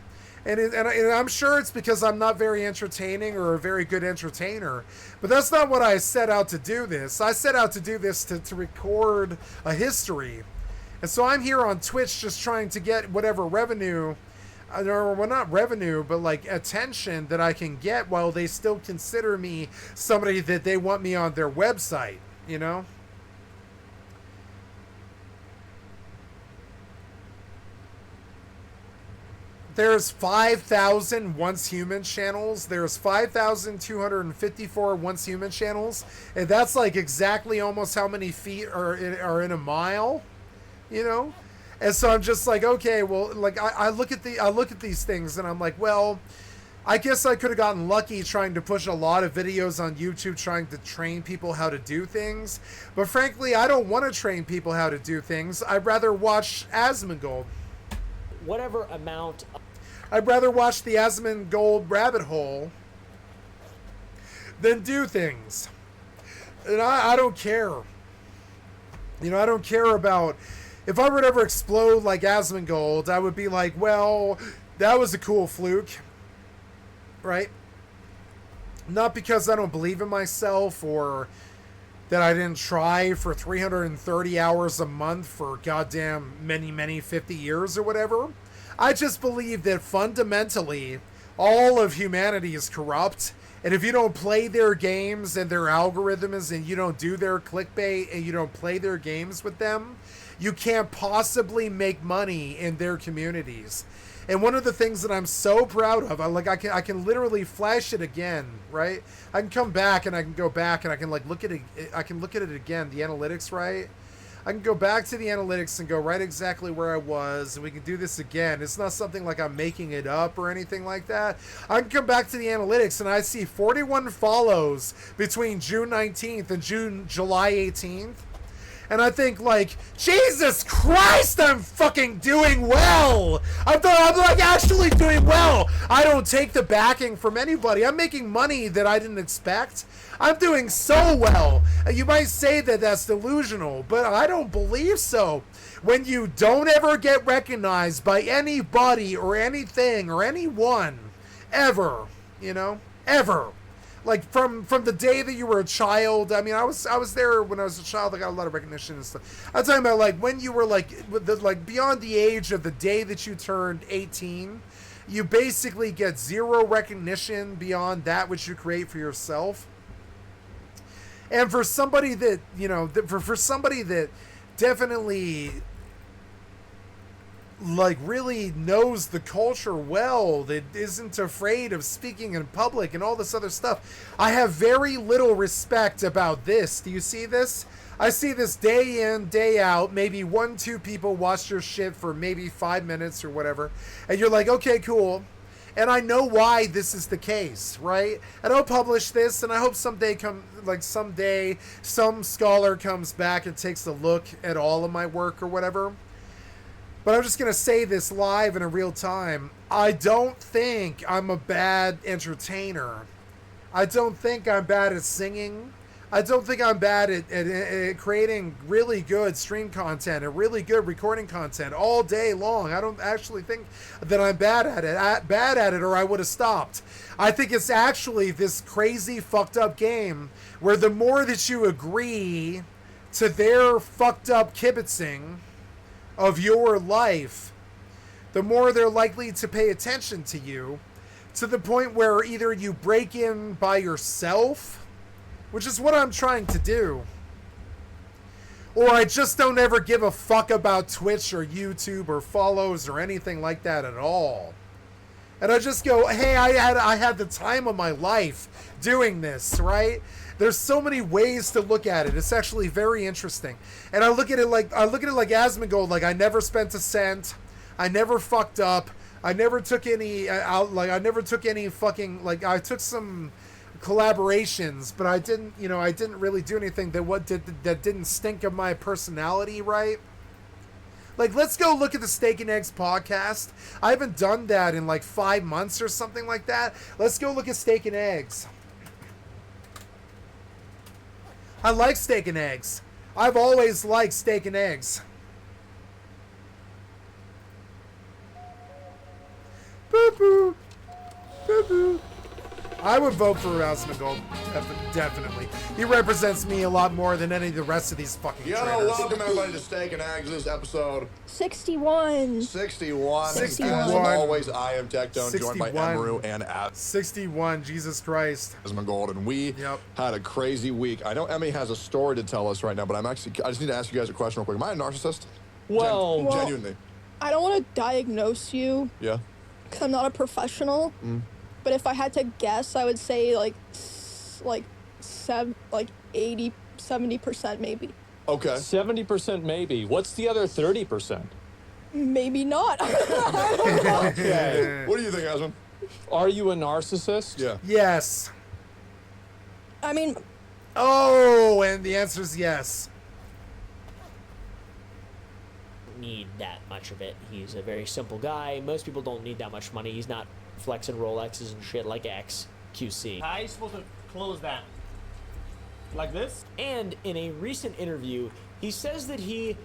And I'm sure it's because I'm not very entertaining or a very good entertainer. But that's not what I set out to do this. I set out to do this to record a history. And so I'm here on Twitch just trying to get whatever revenue, or well, not revenue, but like attention that I can get while they still consider me somebody that they want me on their website, you know? There's 5,000 Once Human channels. There's 5,254 Once Human channels. And that's like exactly almost how many feet are in a mile, you know? And so I'm just like, okay, well, like I look at these things and I'm like, well, I guess I could have gotten lucky trying to push a lot of videos on YouTube trying to train people how to do things. But frankly, I don't want to train people how to do things. I'd rather watch Asmongold. Whatever amount. I'd rather watch the Asmongold rabbit hole than do things. And I don't care. You know, I don't care about... If I would ever explode like Asmongold, I would be like, well, that was a cool fluke. Right? Not because I don't believe in myself or that I didn't try for 330 hours a month for goddamn many 50 years or whatever. I just believe that fundamentally all of humanity is corrupt. And if you don't play their games and their algorithms and you don't do their clickbait and you don't play their games with them, you can't possibly make money in their communities. And one of the things that I'm so proud of, I can literally flash it again, right? I can come back and I can go back and I can like look at it. I can look at it again, the analytics, right? I can go back to the analytics and go right exactly where I was, and we can do this again. It's not something like I'm making it up or anything like that. I can come back to the analytics and I see 41 follows between June 19th and July 18th. And I think, like, Jesus Christ, I'm fucking doing well. I'm like actually doing well. I don't take the backing from anybody. I'm making money that I didn't expect. I'm doing so well. You might say that that's delusional, but I don't believe so. When you don't ever get recognized by anybody or anything or anyone, ever, you know, ever. Like from the day that you were a child. I mean, I was there when I was a child. I got a lot of recognition and stuff. I'm talking about like when you were like beyond the age of the day that you turned 18, you basically get zero recognition beyond that which you create for yourself. And for somebody that, you know, for somebody that definitely like really knows the culture well, that isn't afraid of speaking in public and all this other stuff, I have very little respect about this. Do you see this? I see this day in, day out. Maybe 1-2 people watch your shit for maybe 5 minutes or whatever, and you're like, okay, cool. And I know why this is the case, right? And I'll publish this, and I hope someday some scholar comes back and takes a look at all of my work or whatever. But I'm just going to say this live in a real time. I don't think I'm a bad entertainer. I don't think I'm bad at singing. I don't think I'm bad at creating really good stream content and really good recording content all day long. I don't actually think that I'm bad at it, or I would have stopped. I think it's actually this crazy fucked up game where the more that you agree to their fucked up kibitzing of your life, the more they're likely to pay attention to you, to the point where either you break in by yourself, which is what I'm trying to do, or I just don't ever give a fuck about Twitch or YouTube or follows or anything like that at all. And I just go, hey, I had the time of my life doing this, right? There's so many ways to look at it. It's actually very interesting. And I look at it like Asmongold, like I never spent a cent. I never fucked up. I never took any I never took any fucking, like, I took some collaborations, but I didn't, you know, I didn't really do anything that didn't stink of my personality, right? Like, let's go look at the Steak and Eggs podcast. I haven't done that in like 5 months or something like that. Let's go look at Steak and Eggs. I like Steak and Eggs. I've always liked Steak and Eggs. Boo-boo. Boo-boo. I would vote for Asmongold, definitely. He represents me a lot more than any of the rest of these fucking Yo, traitors. welcome everybody to Steak and Eggs. This is episode 61. 61. 61. As always, I am Tectone, joined by 61. Emeru and 61, Jesus Christ. Asmongold, and we had a crazy week. I know Emmy has a story to tell us right now, but I just need to ask you guys a question real quick. Am I a narcissist? Well, Genuinely. I don't want to diagnose you Yeah. because I'm not a professional. But if I had to guess, I would say like 80, 70% maybe. Okay. 70% maybe. What's the other 30%? Maybe not. I don't know. Okay. What do you think, Asmon? Are you a narcissist? Yeah. Yes. I mean... Oh, and the answer is yes. Need that much of it. He's a very simple guy. Most people don't need that much money. He's not flexing Rolexes and shit like XQC. How are you supposed to close that? Like this? And in a recent interview, he says that he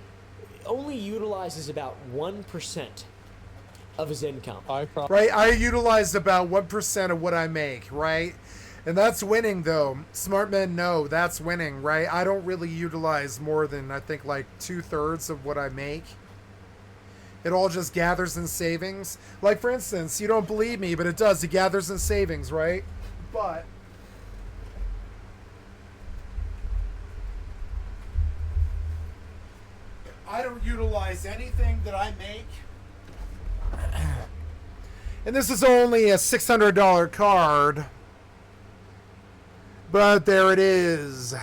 only utilizes about 1% of his income. Right, I utilize about 1% of what I make, right? And that's winning, though. Smart men know that's winning, right? I don't really utilize more than, I think, like 2/3 of what I make. It all just gathers in savings. Like, for instance, you don't believe me, but it does. It gathers in savings, right? But I don't utilize anything that I make. And this is only a $600 card. But there it is.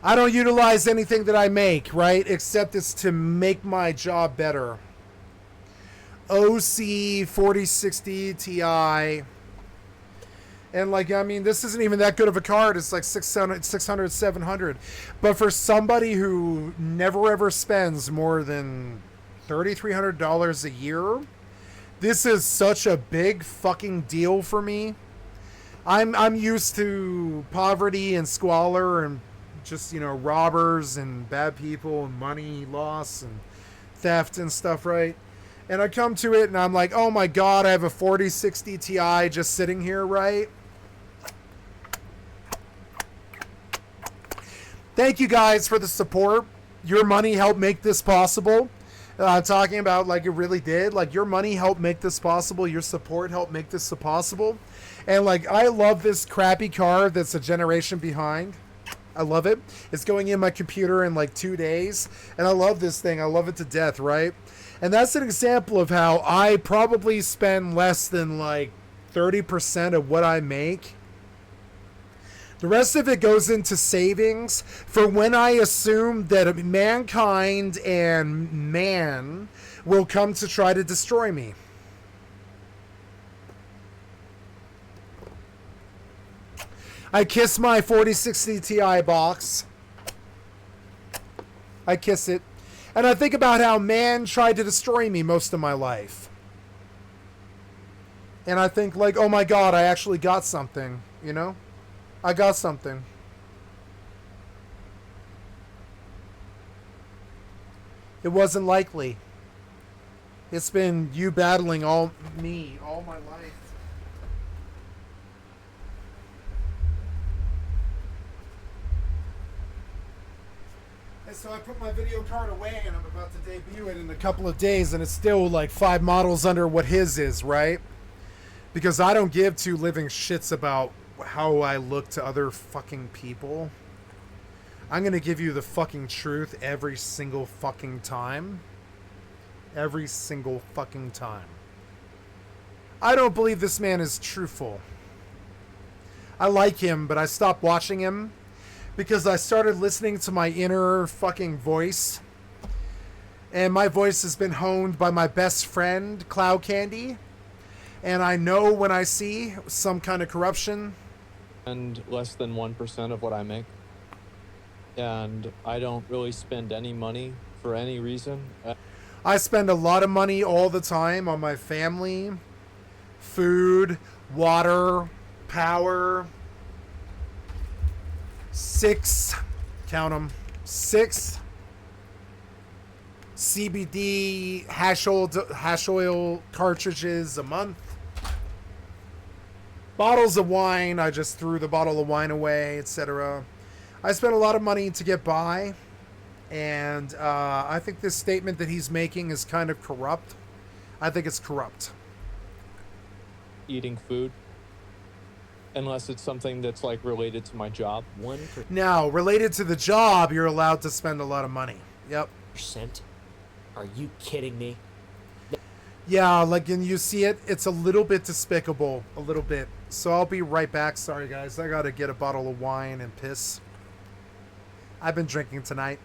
I don't utilize anything that I make, right? Except it's to make my job better. OC 4060 Ti. And like, I mean, this isn't even that good of a card. It's like 600, 700. But for somebody who never ever spends more than $3,300 a year, this is such a big fucking deal for me. I'm used to poverty and squalor and just, you know, robbers and bad people and money loss and theft and stuff, right? And I come to it and I'm like, oh my God, I have a 4060 Ti just sitting here, right? Thank you guys for the support. Your money helped make this possible. I'm talking about, like, it really did. Like, your money helped make this possible. Your support helped make this possible. And, like, I love this crappy card that's a generation behind. I love it. It's going in my computer in, like, 2 days. And I love this thing. I love it to death, right? And that's an example of how I probably spend less than, like, 30% of what I make. The rest of it goes into savings for when I assume that mankind and man will come to try to destroy me. I kiss my 4060 Ti box. I kiss it. And I think about how man tried to destroy me most of my life. And I think, like, oh my God, I actually got something, you know? I got something. It wasn't likely. It's been you battling all my life. And so I put my video card away and I'm about to debut it in a couple of days and it's still like 5 models under what his is, right? Because I don't give two living shits about how I look to other fucking people. I'm gonna give you the fucking truth every single fucking time. Every single fucking time. I don't believe this man is truthful. I like him, but I stopped watching him because I started listening to my inner fucking voice. And my voice has been honed by my best friend, Cloud Candy. And I know when I see some kind of corruption. And less than 1% of what I make. And I don't really spend any money for any reason. I spend a lot of money all the time on my family, food, water, power. 6, count them, 6 CBD hash oil cartridges a month. Bottles of wine, I just threw the bottle of wine away, etc. I spent a lot of money to get by, and I think this statement that he's making is kind of corrupt. I think it's corrupt. Eating food. Unless it's something that's like related to my job. 1%. Now, related to the job, you're allowed to spend a lot of money. Yep. Are you kidding me? Yeah, like, and you see it, it's a little bit despicable. A little bit. So I'll be right back. Sorry, guys. I gotta get a bottle of wine and piss. I've been drinking tonight.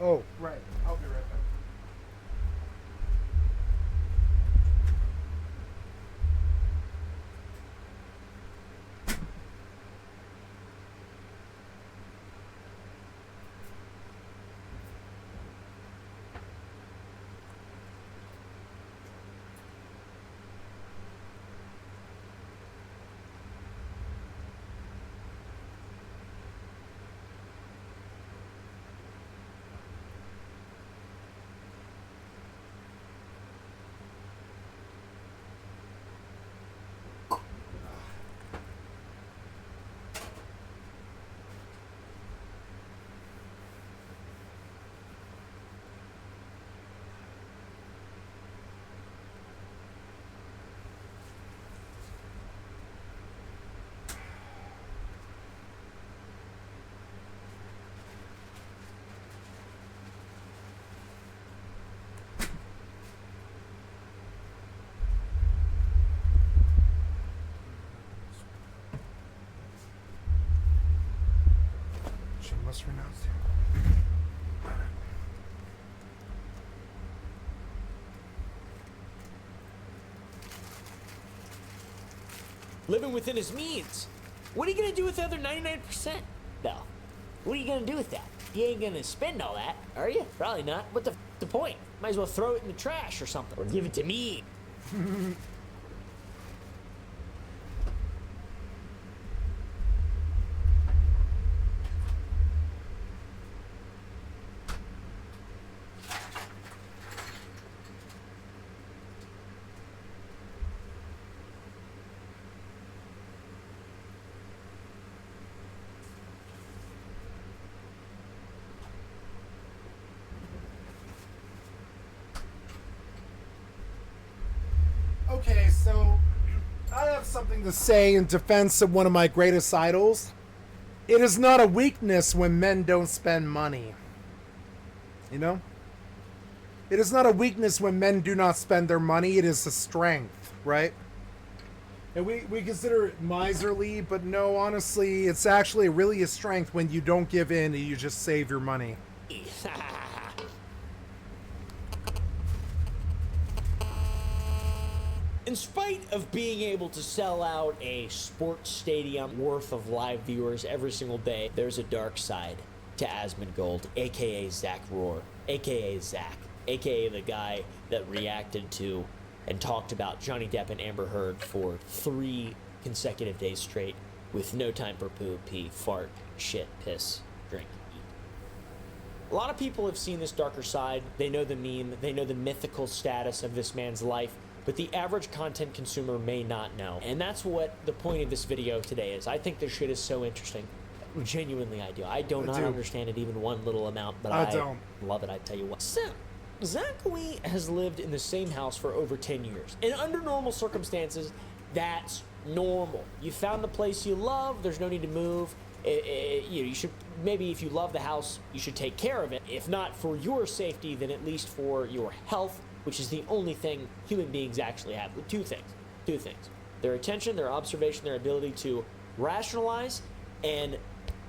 Oh, right. I'll be right back. She must renounce you. Living within his means. What are you gonna do with the other 99%, though? What are you gonna do with that? You ain't gonna spend all that, are you? Probably not. What the point? Might as well throw it in the trash or something. Or give it to me. Okay, so I have something to say in defense of one of my greatest idols. It is not a weakness when men don't spend money. You know? It is not a weakness when men do not spend their money. It is a strength, right? And we consider it miserly, but no, honestly, it's actually really a strength when you don't give in and you just save your money. In spite of being able to sell out a sports stadium worth of live viewers every single day, there's a dark side to Asmongold, aka Zach Rohr, aka Zach, aka the guy that reacted to and talked about Johnny Depp and Amber Heard for 3 consecutive days straight with no time for poo, pee, fart, shit, piss, drink, eat. A lot of people have seen this darker side. They know the meme, they know the mythical status of this man's life, but the average content consumer may not know. And that's what the point of this video today is. I think this shit is so interesting. Genuinely, I do. I do not understand it even one little amount, but I don't love it, I tell you what. So, Zachary has lived in the same house for over 10 years. And under normal circumstances, that's normal. You found the place you love, there's no need to move. You should, maybe if you love the house, you should take care of it. If not for your safety, then at least for your health, which is the only thing human beings actually have. Two things. Their attention, their observation, their ability to rationalize, and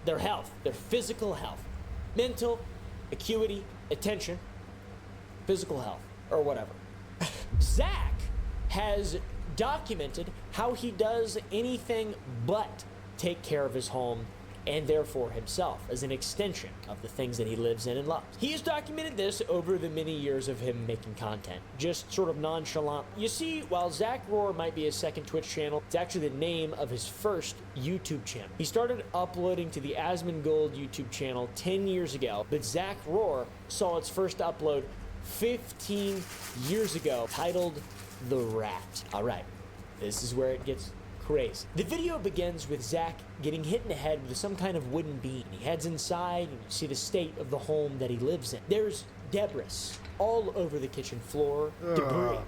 their health, their physical health. Mental, acuity, attention, physical health, or whatever. Zach has documented how he does anything but take care of his home and therefore himself as an extension of the things that he lives in and loves. He has documented this over the many years of him making content, just sort of nonchalant. You see, while Zach Rohr might be his second Twitch channel, it's actually the name of his first YouTube channel. He started uploading to the Asmongold YouTube channel 10 years ago, but Zach Rohr saw its first upload 15 years ago, titled The Rat. All right, this is where it gets crazy. The video begins with Zach getting hit in the head with some kind of wooden beam. He heads inside and you see the state of the home that he lives in. There's debris all over the kitchen floor, debris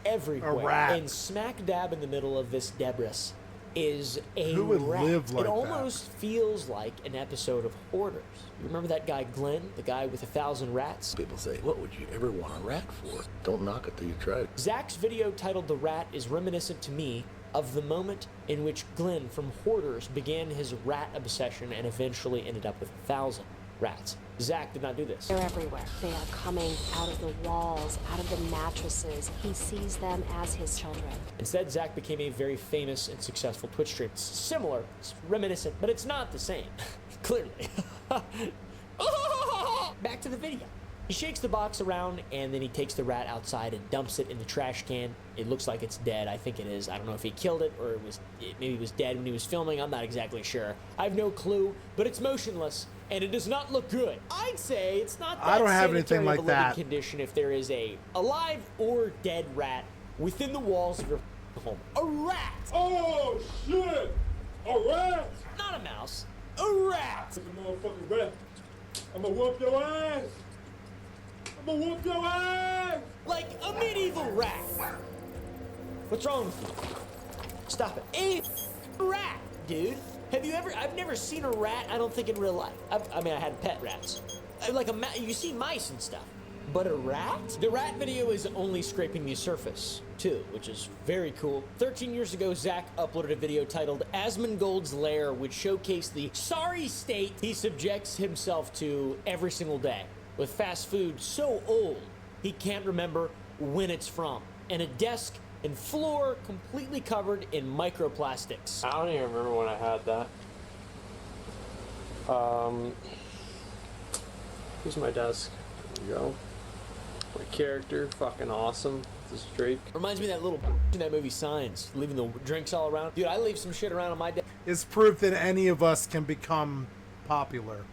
everywhere. A rat. And smack dab in the middle of this debris is a Who would rat. live like it almost feels like an episode of Hoarders. You remember that guy Glenn, the guy with 1,000 rats? People say, what would you ever want a rat for? Don't knock it till you try it. Zach's video titled The Rat is reminiscent to me of the moment in which Glenn from Hoarders began his rat obsession and eventually ended up with 1,000 rats. Zach did not do this. They're everywhere. They are coming out of the walls, out of the mattresses. He sees them as his children. Instead, Zach became a very famous and successful Twitch streamer. It's similar, it's reminiscent, but it's not the same. Clearly. Back to the video. He shakes the box around and then he takes the rat outside and dumps it in the trash can. It looks like it's dead. I think it is. I don't know if he killed it or maybe it was dead when he was filming. I'm not exactly sure. I have no clue, but it's motionless and it does not look good. I'd say it's not that I don't have anything like that. Condition if there is a alive or dead rat within the walls of your home. A rat! Oh, shit! A rat! Not a mouse. A rat! It's a motherfucking rat. I'm gonna whoop your ass! I'm gonna whoop your ass! Like a medieval rat. What's wrong with you? Stop it. A rat, dude. Have you ever, I've never seen a rat, I don't think in real life. I mean, I had pet rats. You see mice and stuff. But a rat? The rat video is only scraping the surface, too, which is very cool. 13 years ago, Zach uploaded a video titled Asmongold's Lair, which showcased the sorry state he subjects himself to every single day, with fast food so old he can't remember when it's from, and a desk and floor completely covered in microplastics. I don't even remember when I had that. Here's my desk. There you go. My character, fucking awesome. This streak. Reminds me of that little in that movie Signs, leaving the drinks all around. Dude, I leave some shit around on my desk. It's proof that any of us can become popular.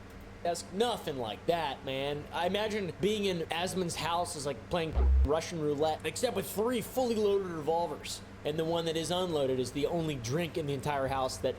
Nothing like that, man. I imagine being in Asmon's house is like playing Russian roulette, except with 3 fully loaded revolvers. And the one that is unloaded is the only drink in the entire house that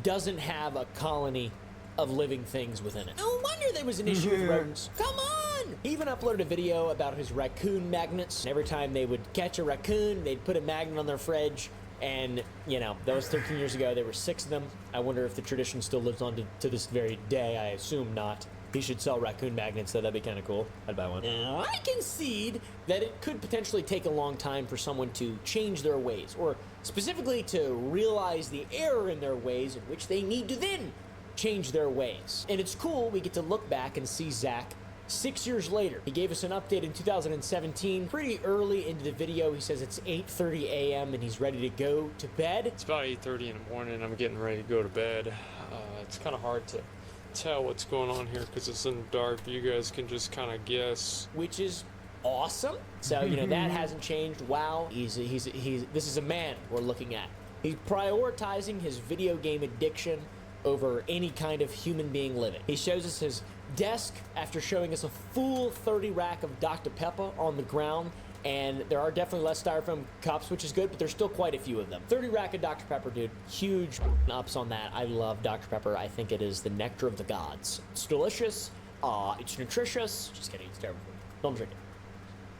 doesn't have a colony of living things within it. No wonder there was an issue with rodents. Come on! He even uploaded a video about his raccoon magnets. Every time they would catch a raccoon, they'd put a magnet on their fridge, And, you know, that was 13 years ago. There were 6 of them. I wonder if the tradition still lives on to this very day. I assume not. He should sell raccoon magnets, so that'd be kind of cool. I'd buy one. Now, I concede that it could potentially take a long time for someone to change their ways, or specifically to realize the error in their ways in which they need to then change their ways. And it's cool, we get to look back and see Zach 6 years later. He gave us an update in 2017. Pretty early into the video, he says it's 8:30 a.m. and he's ready to go to bed. It's about 8:30 in the morning. I'm getting ready to go to bed. It's kind of hard to tell what's going on here because it's in the dark. You guys can just kind of guess. Which is awesome. So, you know, that hasn't changed. Wow. This is a man we're looking at. He's prioritizing his video game addiction over any kind of human being living. He shows us his desk after showing us a full 30 rack of Dr. Pepper on the ground, and there are definitely less styrofoam cups, which is good, but there's still quite a few of them. 30 rack of Dr. Pepper, dude. Huge ups on that. I love Dr. Pepper. I think it is the nectar of the gods. It's delicious. It's nutritious. Just kidding, it's terrible. Don't drink it.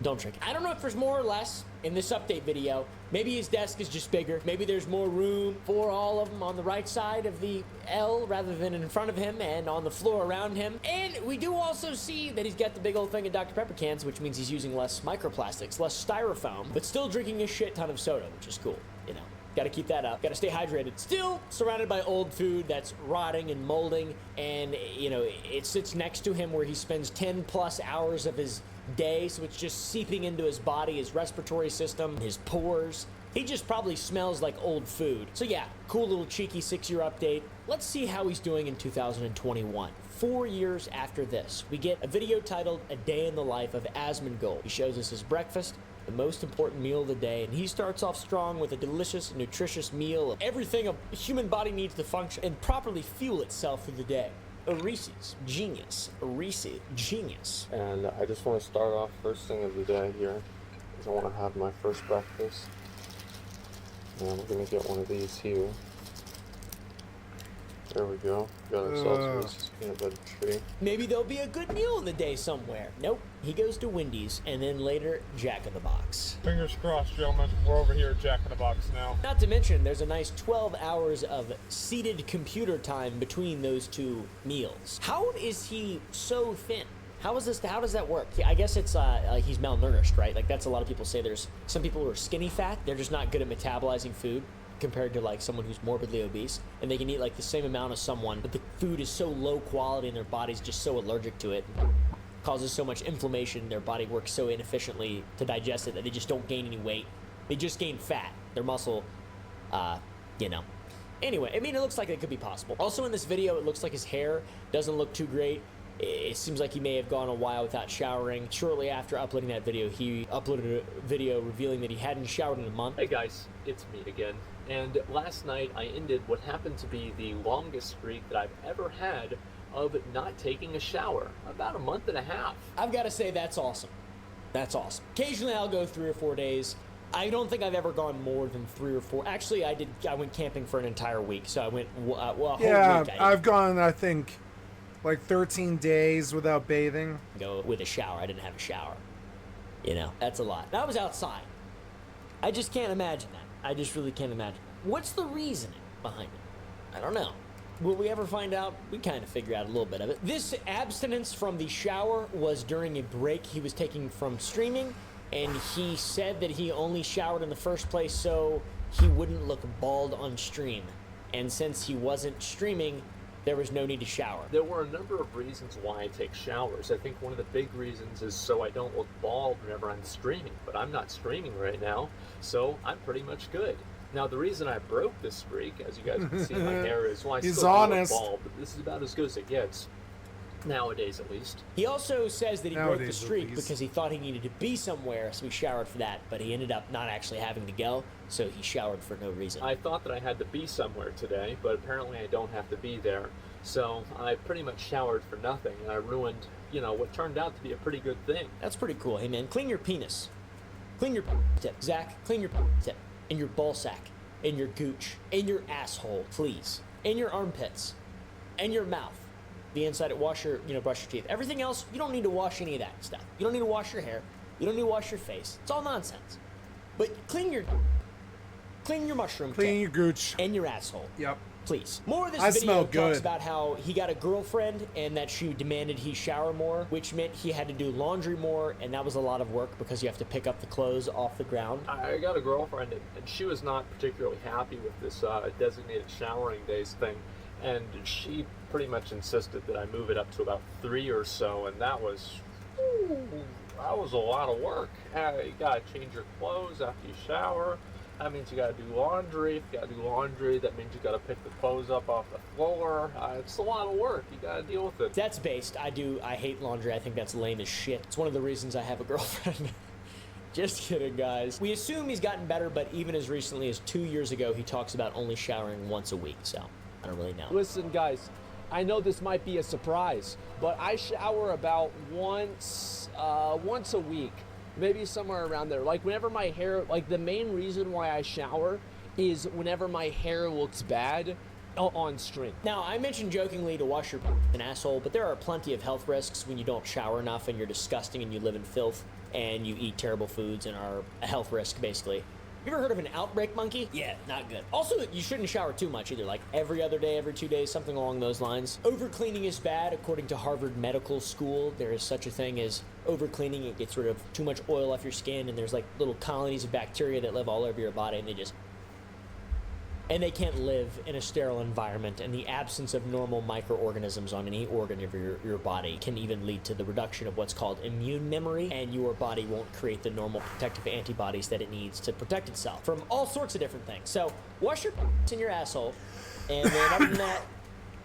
Don't drink it. I don't know if there's more or less in this update video. Maybe his desk is just bigger. Maybe there's more room for all of them on the right side of the L rather than in front of him and on the floor around him. And we do also see that he's got the big old thing of Dr. Pepper cans, which means he's using less microplastics, less styrofoam, but still drinking a shit ton of soda, which is cool, you know. Gotta keep that up. Gotta stay hydrated. Still surrounded by old food that's rotting and molding, and, you know, it sits next to him where he spends 10 plus hours of his day, so it's just seeping into his body, his respiratory system, his pores. He just probably smells like old food. So yeah, cool little cheeky 6-year update. Let's see how he's doing in 2021. 4 years after this, we get a video titled A Day in the Life of Asmongold. He shows us his breakfast, the most important meal of the day, and he starts off strong with a delicious and nutritious meal of everything a human body needs to function and properly fuel itself through the day. A Reese's genius. A Reese's genius. And I just want to start off first thing of the day here, because I want to have my first breakfast. And we're going to get one of these here. There we go. Got ourselves Reese's peanut butter tree. Maybe there'll be a good meal in the day somewhere. Nope. He goes to Wendy's, and then later, Jack in the Box. Fingers crossed, gentlemen. We're over here at Jack in the Box now. Not to mention, there's a nice 12 hours of seated computer time between those two meals. How is he so thin? How does that work? I guess it's like he's malnourished, right? Like that's a lot of people say there's some people who are skinny fat. They're just not good at metabolizing food compared to like someone who's morbidly obese, and they can eat like the same amount as someone, but the food is so low quality and their body's just so allergic to it, causes so much inflammation, their body works so inefficiently to digest it that they just don't gain any weight. They just gain fat. Their muscle, you know. Anyway, I mean, it looks like it could be possible. Also in this video, it looks like his hair doesn't look too great. It seems like he may have gone a while without showering. Shortly after uploading that video, he uploaded a video revealing that he hadn't showered in a month. Hey guys, it's me again. And last night I ended what happened to be the longest streak that I've ever had of not taking a shower. About a month and a half. I've got to say, that's awesome. That's awesome. Occasionally I'll go 3 or 4 days. I don't think I've ever gone more than 3 or 4. Actually, I went camping for an entire week, so I went, well, a whole week. I've gone, I think, like 13 days without bathing. Go with a shower. I didn't have a shower. You know, that's a lot. I was outside. I just can't imagine that. I just really can't imagine. What's the reasoning behind it? I don't know. Will we ever find out? We kind of figure out a little bit of it. This abstinence from the shower was during a break he was taking from streaming, and he said that he only showered in the first place so he wouldn't look bald on stream. And since he wasn't streaming, there was no need to shower. There were a number of reasons why I take showers. I think one of the big reasons is so I don't look bald whenever I'm streaming, but I'm not streaming right now, so I'm pretty much good. Now, the reason I broke this streak, as you guys can see, my hair is, well, I He's still honest. look bald, but this is about as good as it gets. Nowadays, at least. He also says that he broke the Nowadays, streak at least. because he thought he needed to be somewhere, so he showered for that, but he ended up not actually having to go, so he showered for no reason. I thought that I had to be somewhere today, but apparently I don't have to be there. So I pretty much showered for nothing, and I ruined, you know, what turned out to be a pretty good thing. That's pretty cool. Hey, man, clean your penis. Clean your tip. Zach, clean your tip. And your ball sack. And your gooch. And your asshole, please. And your armpits. And your mouth. The inside, wash your, brush your teeth. Everything else, you don't need to wash any of that stuff. You don't need to wash your hair. You don't need to wash your face. It's all nonsense. But clean your... Clean your mushroom Clean tip your gooch. and your asshole. Yep. Please. More of this I video smell talks good. about how he got a girlfriend and that she demanded he shower more, which meant he had to do laundry more, and that was a lot of work because you have to pick up the clothes off the ground. I got a girlfriend, and she was not particularly happy with this designated showering days thing, and she pretty much insisted that I move it up to about 3 or so, and that was a lot of work. You gotta change your clothes after you shower. That means you gotta do laundry. If you gotta do laundry, that means you gotta pick the clothes up off the floor. It's a lot of work. You gotta deal with it. That's based. I hate laundry. I think that's lame as shit. It's one of the reasons I have a girlfriend. Just kidding, guys. We assume he's gotten better, but even as recently as 2 years ago, he talks about only showering once a week, so I don't really know. Listen, guys, I know this might be a surprise, but I shower about once a week. Maybe somewhere around there. Like whenever my hair, like the main reason why I shower is whenever my hair looks bad on stream. Now, I mentioned jokingly to wash your an asshole, but there are plenty of health risks when you don't shower enough and you're disgusting and you live in filth and you eat terrible foods and are a health risk, basically. You ever heard of an outbreak monkey? Yeah, not good. Also, you shouldn't shower too much either, like every other day, every 2 days, something along those lines. Overcleaning is bad. According to Harvard Medical School, there is such a thing as overcleaning. It gets rid of too much oil off your skin, and there's like little colonies of bacteria that live all over your body, and they can't live in a sterile environment, and the absence of normal microorganisms on any organ of your body can even lead to the reduction of what's called immune memory, and your body won't create the normal protective antibodies that it needs to protect itself from all sorts of different things. So wash your in your asshole, and then other than that,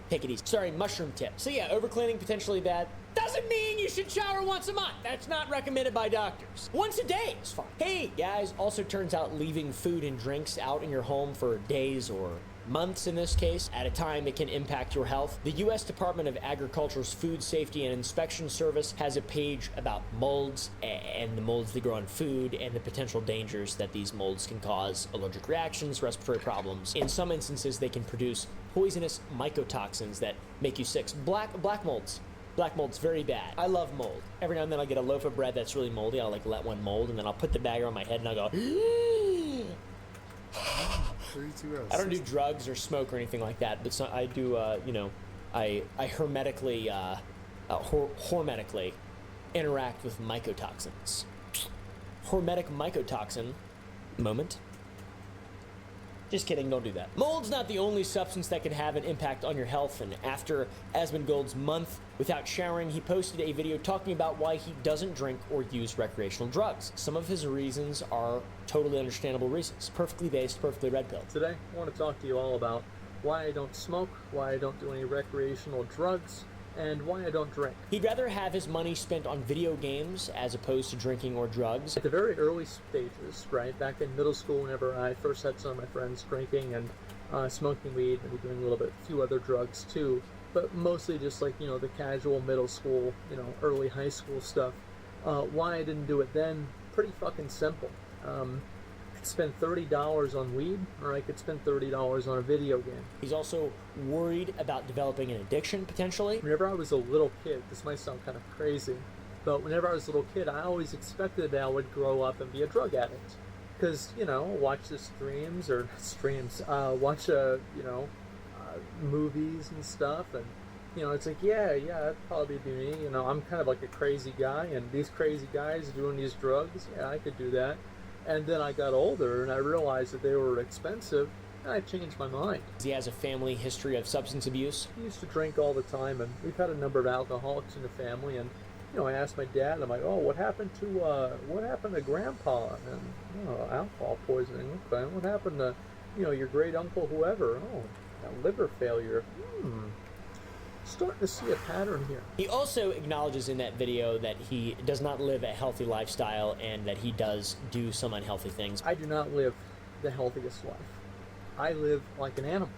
take it easy. Sorry, mushroom tip. So yeah, overcleaning potentially bad. Doesn't mean you should shower once a month. That's not recommended by doctors. Once a day is fine. Hey, guys, also turns out leaving food and drinks out in your home for days or months in this case, at a time, it can impact your health. The U.S. Department of Agriculture's Food Safety and Inspection Service has a page about molds and the molds that grow on food and the potential dangers that these molds can cause: allergic reactions, respiratory problems. In some instances, they can produce poisonous mycotoxins that make you sick. Black molds. Black mold's very bad. I love mold. Every now and then I'll get a loaf of bread that's really moldy. I'll like let one mold, and then I'll put the bagger on my head and I'll go, I don't do drugs or smoke or anything like that, but I do, I hermetically, hormetically interact with mycotoxins. Hormetic mycotoxin moment. Just kidding, don't do that. Mold's not the only substance that can have an impact on your health, and after Asmongold's month without showering, he posted a video talking about why he doesn't drink or use recreational drugs. Some of his reasons are totally understandable reasons. Perfectly based, perfectly red pill. Today, I want to talk to you all about why I don't smoke, why I don't do any recreational drugs, and why I don't drink. He'd rather have his money spent on video games as opposed to drinking or drugs. At the very early stages, right, back in middle school, whenever I first had some of my friends drinking and smoking weed, maybe doing a few other drugs too, but mostly just like, the casual middle school, early high school stuff. Why I didn't do it then, pretty fucking simple. I could spend $30 on weed, or I could spend $30 on a video game. He's also worried about developing an addiction, potentially. Whenever I was a little kid, this might sound kind of crazy, but whenever I was a little kid, I always expected that I would grow up and be a drug addict. Because, watch the watch, movies and stuff, and, it's like, yeah, that'd probably be me. I'm kind of like a crazy guy, and these crazy guys doing these drugs, yeah, I could do that. And then I got older and I realized that they were expensive, and I changed my mind. He has a family history of substance abuse. He used to drink all the time, and we've had a number of alcoholics in the family, and I asked my dad, I'm like, oh, what happened to Grandpa? And alcohol poisoning. Okay, what happened to your great uncle whoever? Oh, liver failure. Starting to see a pattern here. He also acknowledges in that video that he does not live a healthy lifestyle and that he does do some unhealthy things. I do not live the healthiest life. I live like an animal.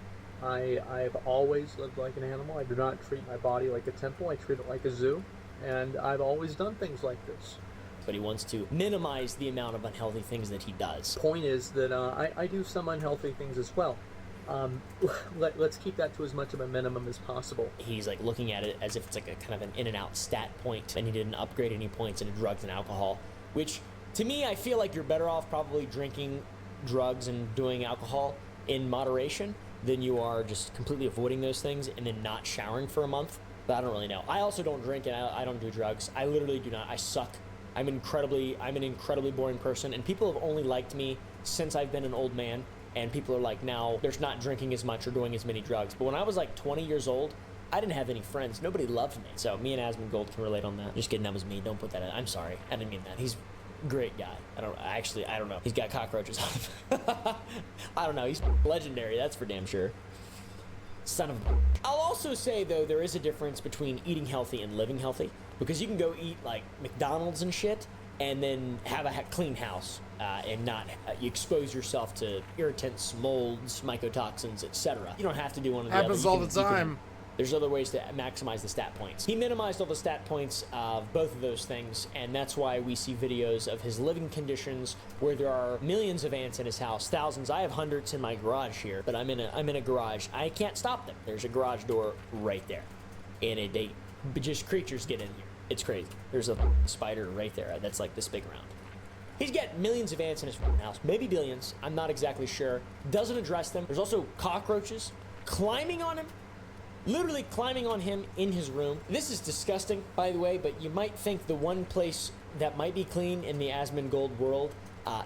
I've always lived like an animal. I do not treat my body like a temple. I treat it like a zoo. And I've always done things like this. But he wants to minimize the amount of unhealthy things that he does. Point is that I do some unhealthy things as well. Let's keep that to as much of a minimum as possible. He's like looking at it as if it's like a kind of an in and out stat point, and he didn't upgrade any points into drugs and alcohol, which to me, I feel like you're better off probably drinking drugs and doing alcohol in moderation than you are just completely avoiding those things and then not showering for a month. But I don't really know. I also don't drink and I don't do drugs. I literally do not. I suck. I'm an incredibly boring person, and people have only liked me since I've been an old man, and people are like, now there's not drinking as much or doing as many drugs. But when I was like 20 years old, I didn't have any friends. Nobody loved me. So me and Asmongold can relate on that. Just kidding, that was me. Don't put that in. I'm sorry. I didn't mean that. He's a great guy. I don't know. He's got cockroaches on him. I don't know. He's legendary. That's for damn sure. Son of a... I'll also say, though, there is a difference between eating healthy and living healthy. Because you can go eat, like, McDonald's and shit, and then have a clean house and not expose yourself to irritants, molds, mycotoxins, etc. You don't have to do one of the other. Happens all the time. There's other ways to maximize the stat points. He minimized all the stat points of both of those things, and that's why we see videos of his living conditions where there are millions of ants in his house, thousands. I have hundreds in my garage here, but I'm in a garage. I can't stop them. There's a garage door right there, and just creatures get in here. It's crazy. There's a spider right there that's like this big around. He's got millions of ants in his house, maybe billions. I'm not exactly sure. Doesn't address them. There's also cockroaches climbing on him. Literally climbing on him in his room. This is disgusting, by the way, but you might think the one place that might be clean in the Asmongold world,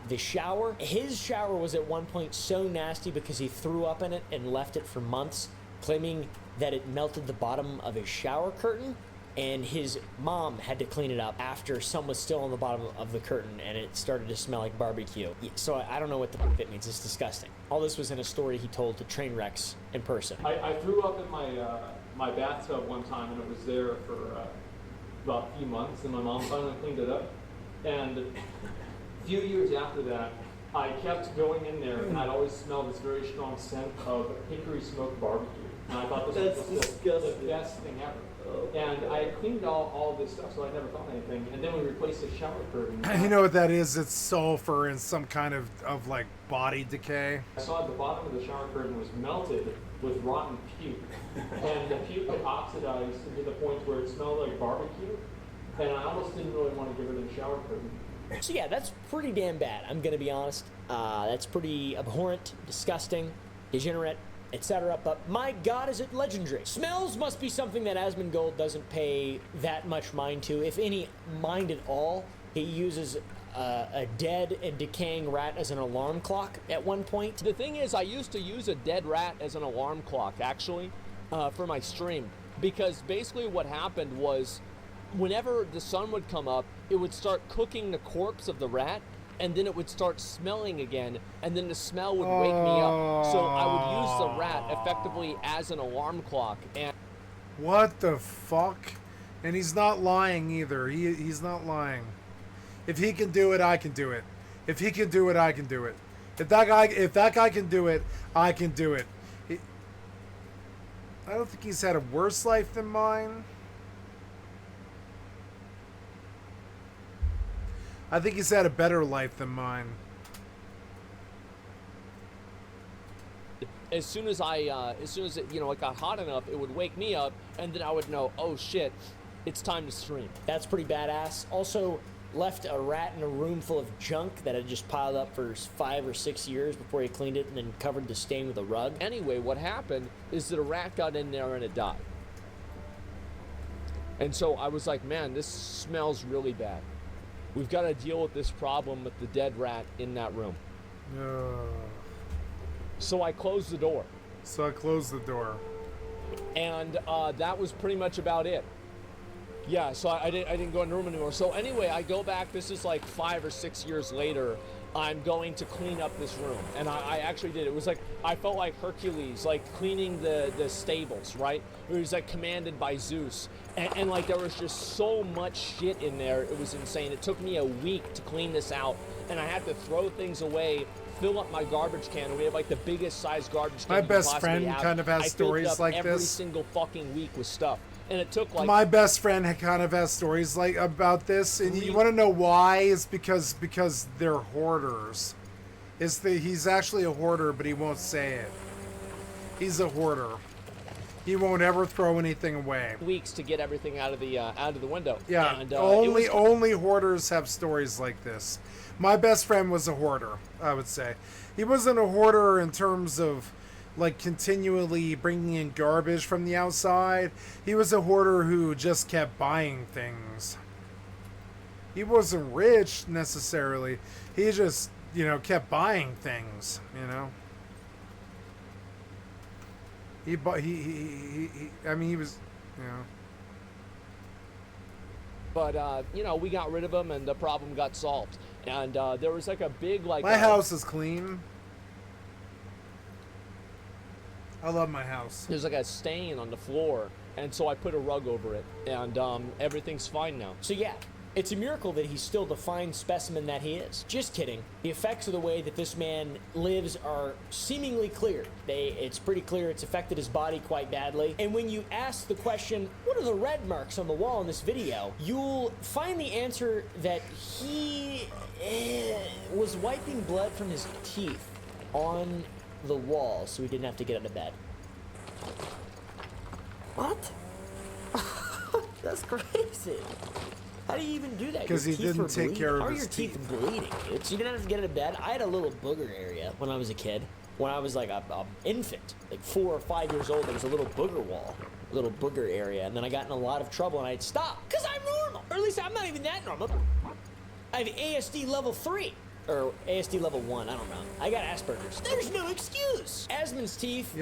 the shower. His shower was at one point so nasty because he threw up in it and left it for months, claiming that it melted the bottom of his shower curtain, and his mom had to clean it up after some was still on the bottom of the curtain and it started to smell like barbecue. So I don't know what the f it means. It's disgusting. All this was in a story he told to Trainwrecks in person. I threw up in my bathtub one time, and it was there for about a few months, and my mom finally cleaned it up. And a few years after that, I kept going in there, and I'd always smell this very strong scent of hickory smoked barbecue. And I thought this was the best thing ever. And I had cleaned all this stuff, so I never found anything. And then we replaced the shower curtain. You know what that is? It's sulfur and some kind of like body decay. I saw at the bottom of the shower curtain was melted with rotten puke. And the puke had oxidized to the point where it smelled like barbecue. And I almost didn't really want to get rid of the shower curtain. So yeah, that's pretty damn bad. I'm gonna be honest. That's pretty abhorrent, disgusting, degenerate, etc. But my God, is it legendary. Smells must be something that Asmongold doesn't pay that much mind to, if any mind at all. He uses a dead and decaying rat as an alarm clock at one point. The thing is, I used to use a dead rat as an alarm clock, actually, for my stream. Because basically what happened was, whenever the sun would come up, it would start cooking the corpse of the rat, and then it would start smelling again, and then the smell would wake me up. So I would use the rat effectively as an alarm clock. And what the fuck? And he's not lying either. He's not lying. If he can do it, I can do it. If he can do it, I can do it. If that guy can do it, I can do it. I don't think he's had a worse life than mine. I think he's had a better life than mine. as soon as it, you know, it got hot enough, it would wake me up, and then I would know, oh shit, it's time to stream. That's pretty badass. Also, left a rat in a room full of junk that had just piled up for 5 or 6 years before he cleaned it, and then covered the stain with a rug. Anyway, what happened is that a rat got in there and it died. And so I was like, man, this smells really bad. We've got to deal with this problem with the dead rat in that room. So I closed the door. And that was pretty much about it. Yeah, so I didn't go in the room anymore. So anyway, I go back, this is like 5 or 6 years later, I'm going to clean up this room. And I actually did. It was like, I felt like Hercules, like cleaning the stables, right? It was like commanded by Zeus. And like there was just so much shit in there, it was insane. It took me a week to clean this out, and I had to throw things away, fill up my garbage can, and we have like the biggest size garbage can. My best friend kind of has stories like every this. Single fucking week with stuff. And it took like... My best friend kind of has stories like about this, and you want to know why? It's because they're hoarders. He's actually a hoarder, but he won't say it. He's a hoarder. He won't ever throw anything away. Weeks to get everything out of the window. Yeah, and, only hoarders have stories like this. My best friend was a hoarder, I would say. He wasn't a hoarder in terms of like continually bringing in garbage from the outside. He was a hoarder who just kept buying things. He wasn't rich necessarily. He just, kept buying things, He bought, he was, But, we got rid of him and the problem got solved. And there was like a big, my house is clean. I love my house. There's like a stain on the floor, and so I put a rug over it, and everything's fine now. So yeah, it's a miracle that he's still the fine specimen that he is. Just kidding. The effects of the way that this man lives are seemingly clear. It's pretty clear it's affected his body quite badly. And when you ask the question, what are the red marks on the wall in this video, you'll find the answer that he was wiping blood from his teeth on the wall so he didn't have to get out of bed. What? That's crazy. How do you even do that? Because he didn't take care of his teeth. How are your teeth bleeding, dude? So you didn't have to get out of bed? I had a little booger area when I was a kid. When I was like an infant, like 4 or 5 years old, there was a little booger wall, a little booger area, and then I got in a lot of trouble and I'd stop. Because I'm normal. Or at least I'm not even that normal. I have ASD level 3. Or ASD level 1, I don't know. I got Asperger's. There's no excuse. Asmon's teeth,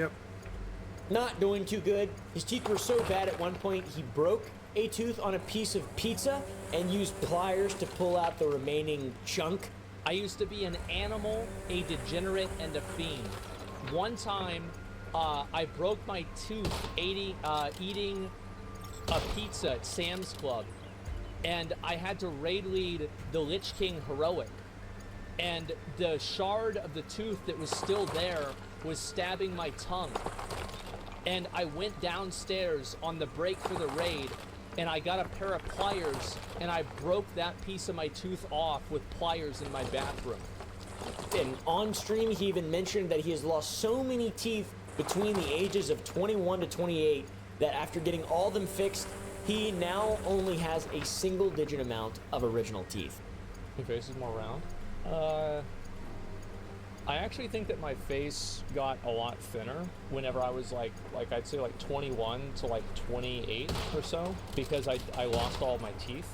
not doing too good. His teeth were so bad at one point, he broke a tooth on a piece of pizza and used pliers to pull out the remaining chunk. I used to be an animal, a degenerate, and a fiend. One time, I broke my tooth eating a pizza at Sam's Club, and I had to raid lead the Lich King Heroic. And the shard of the tooth that was still there was stabbing my tongue. And I went downstairs on the break for the raid, and I got a pair of pliers, and I broke that piece of my tooth off with pliers in my bathroom. And on stream, he even mentioned that he has lost so many teeth between the ages of 21 to 28 that after getting all of them fixed, he now only has a single-digit amount of original teeth. Your face is more round? I actually think that my face got a lot thinner whenever I was like I'd say like 21 to like 28 or so, because I lost all of my teeth.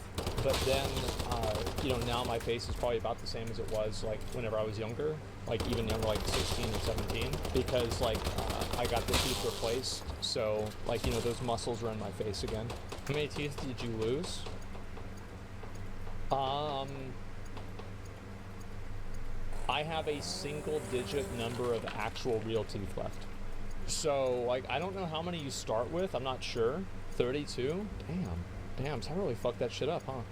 But then, now my face is probably about the same as it was like whenever I was younger, like even younger, like 16 or 17, because I got the teeth replaced. So those muscles are in my face again. How many teeth did you lose? I have a single-digit number of actual real teeth left. So, I don't know how many you start with. I'm not sure. 32? Damn, so I really fucked that shit up, huh?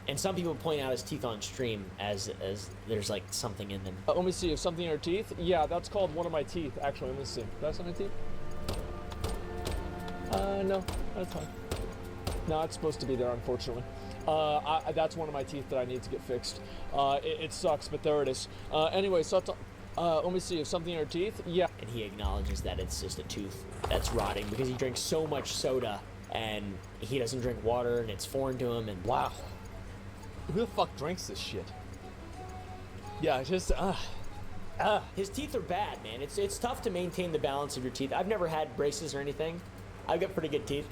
And some people point out his teeth on stream as there's like something in them. Let me see, if something in your teeth? Yeah, that's called one of my teeth, actually. Let me see. That's on my teeth? No, that's fine. No, it's supposed to be there, unfortunately. That's one of my teeth that I need to get fixed. It sucks, but there it is. Anyway, so let me see, if something in your teeth? Yeah. And he acknowledges that it's just a tooth that's rotting because he drinks so much soda and he doesn't drink water and it's foreign to him. And wow. Who the fuck drinks this shit? Yeah, just, His teeth are bad, man. It's tough to maintain the balance of your teeth. I've never had braces or anything. I've got pretty good teeth.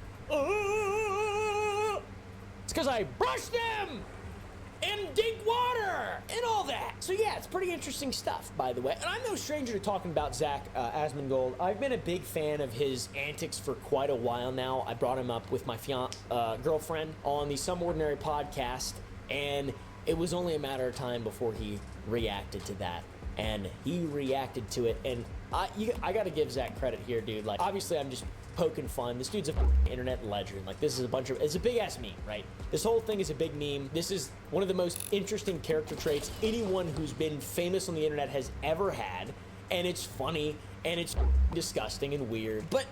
It's because I brush them and dig water and all that. So yeah, it's pretty interesting stuff, by the way. And I'm no stranger to talking about Zach Asmongold. I've been a big fan of his antics for quite a while now. I brought him up with my girlfriend on the Some Ordinary podcast, and it was only a matter of time before he reacted to that. And he reacted to it, and I gotta give Zach credit here, dude. Like, obviously I'm just poking fun. This dude's a internet legend. Like, this is it's a big ass meme, right? This whole thing is a big meme. This is one of the most interesting character traits anyone who's been famous on the internet has ever had, and it's funny, and it's disgusting and weird, but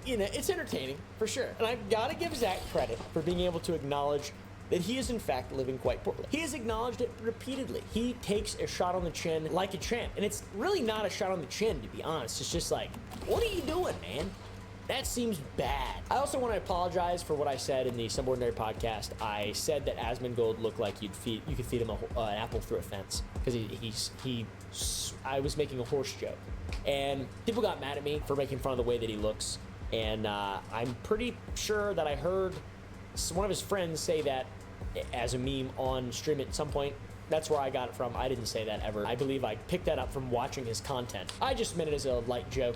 it's entertaining for sure. And I've gotta give Zach credit for being able to acknowledge that he is in fact living quite poorly. He has acknowledged it repeatedly. He takes a shot on the chin like a champ, and it's really not a shot on the chin, to be honest. It's just like, what are you doing, man? That seems bad. I also want to apologize for what I said in the Subordinary podcast. I said that Asmongold looked like you could feed him an apple through a fence because I was making a horse joke, and people got mad at me for making fun of the way that he looks. And I'm pretty sure that I heard one of his friends say that as a meme on stream at some point. That's where I got it from. I didn't say that ever. I believe I picked that up from watching his content. I just meant it as a light joke.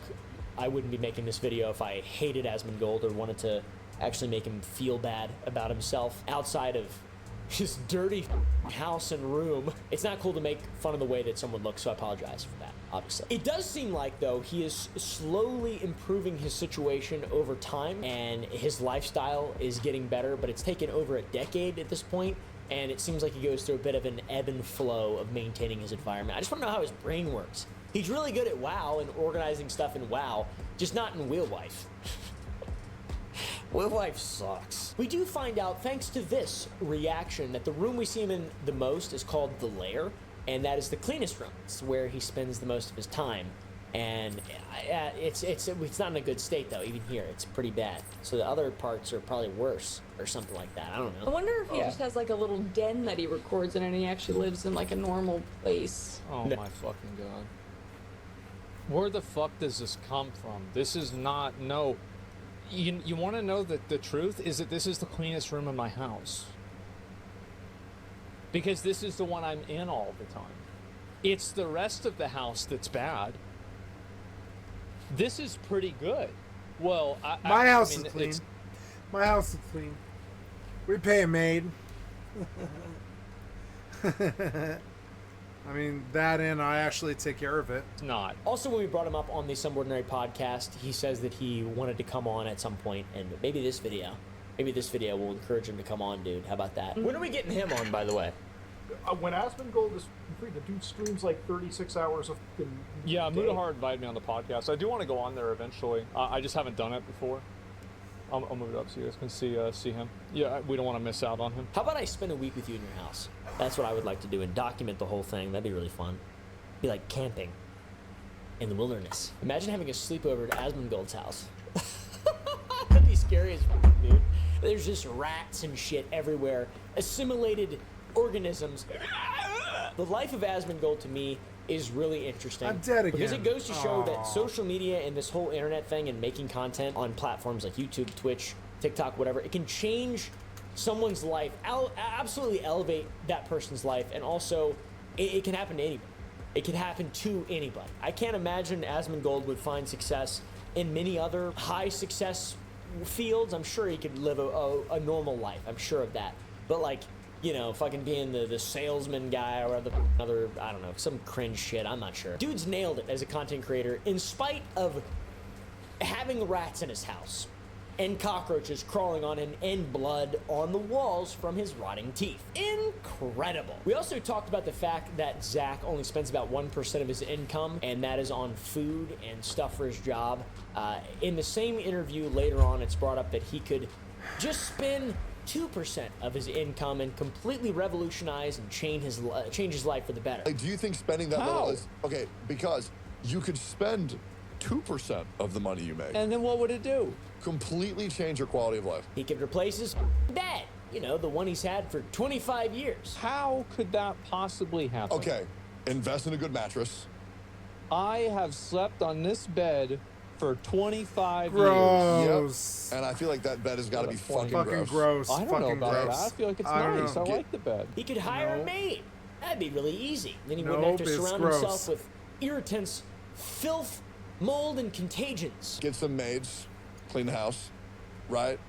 I wouldn't be making this video if I hated Asmongold or wanted to actually make him feel bad about himself outside of his dirty house and room. It's not cool to make fun of the way that someone looks, so I apologize for that, obviously. It does seem like, though, he is slowly improving his situation over time, and his lifestyle is getting better, but it's taken over a decade at this point, and it seems like he goes through a bit of an ebb and flow of maintaining his environment. I just want to know how his brain works. He's really good at WoW and organizing stuff in WoW, just not in Wheel Wife. Wheel Wife sucks. We do find out, thanks to this reaction, that the room we see him in the most is called the Lair, and that is the cleanest room. It's where he spends the most of his time. And it's not in a good state, though, even here. It's pretty bad. So the other parts are probably worse or something like that. I don't know. I wonder if he just has like a little den that he records in and he actually lives in like a normal place. Oh my fucking god. Where the fuck does this come from? This is not, no. You want to know that the truth is that this is the cleanest room in my house. Because this is the one I'm in all the time. It's the rest of the house that's bad. This is pretty good. Well, my house is clean. My house is clean. We pay a maid. I mean, that and I actually take care of it. It's not. Also, when we brought him up on the Subordinary podcast, he says that he wanted to come on at some point, and maybe this video will encourage him to come on, dude. How about that? When are we getting him on, by the way? When Asmongold is free, the dude streams like 36 hours of fucking Yeah, day. Mudahar invited me on the podcast. I do want to go on there eventually. I just haven't done it before. I'll move it up so you guys can see him. Yeah, we don't want to miss out on him. How about I spend a week with you in your house? That's what I would like to do and document the whole thing. That'd be really fun. Be like camping in the wilderness. Imagine having a sleepover at Asmongold's house. That'd be scary as fuck, dude. There's just rats and shit everywhere. Assimilated organisms. The life of Asmongold to me is really interesting. I'm dead again. Because it goes to show that social media and this whole internet thing and making content on platforms like YouTube, Twitch, TikTok, whatever, it can change someone's life, absolutely elevate that person's life, and also it can happen to anybody. It can happen to anybody. I can't imagine Asmongold would find success in many other high success fields. I'm sure he could live a normal life. I'm sure of that. But like, you know, fucking being the salesman guy or other, I don't know, some cringe shit, I'm not sure. Dude's nailed it as a content creator in spite of having rats in his house and cockroaches crawling on him and blood on the walls from his rotting teeth. Incredible. We also talked about the fact that Zach only spends about 1% of his income, and that is on food and stuff for his job. In the same interview later on, it's brought up that he could just spend 2% of his income and completely revolutionize and change his life for the better. Like, do you think spending that little is okay? Because you could spend 2% of the money you make, and then what would it do? Completely change your quality of life. He could replace his bed, you know, the one he's had for 25 years. How could that possibly happen? Okay, invest in a good mattress. I have slept on this bed for 25 Gross. Yep. And I feel like that bed has got to be fucking gross. I don't know about that. I feel like it's nice. I like the bed. He could hire a maid. That'd be really easy. Then he wouldn't have to surround himself with irritants, filth, mold, and contagions. Get some maids, clean the house, right?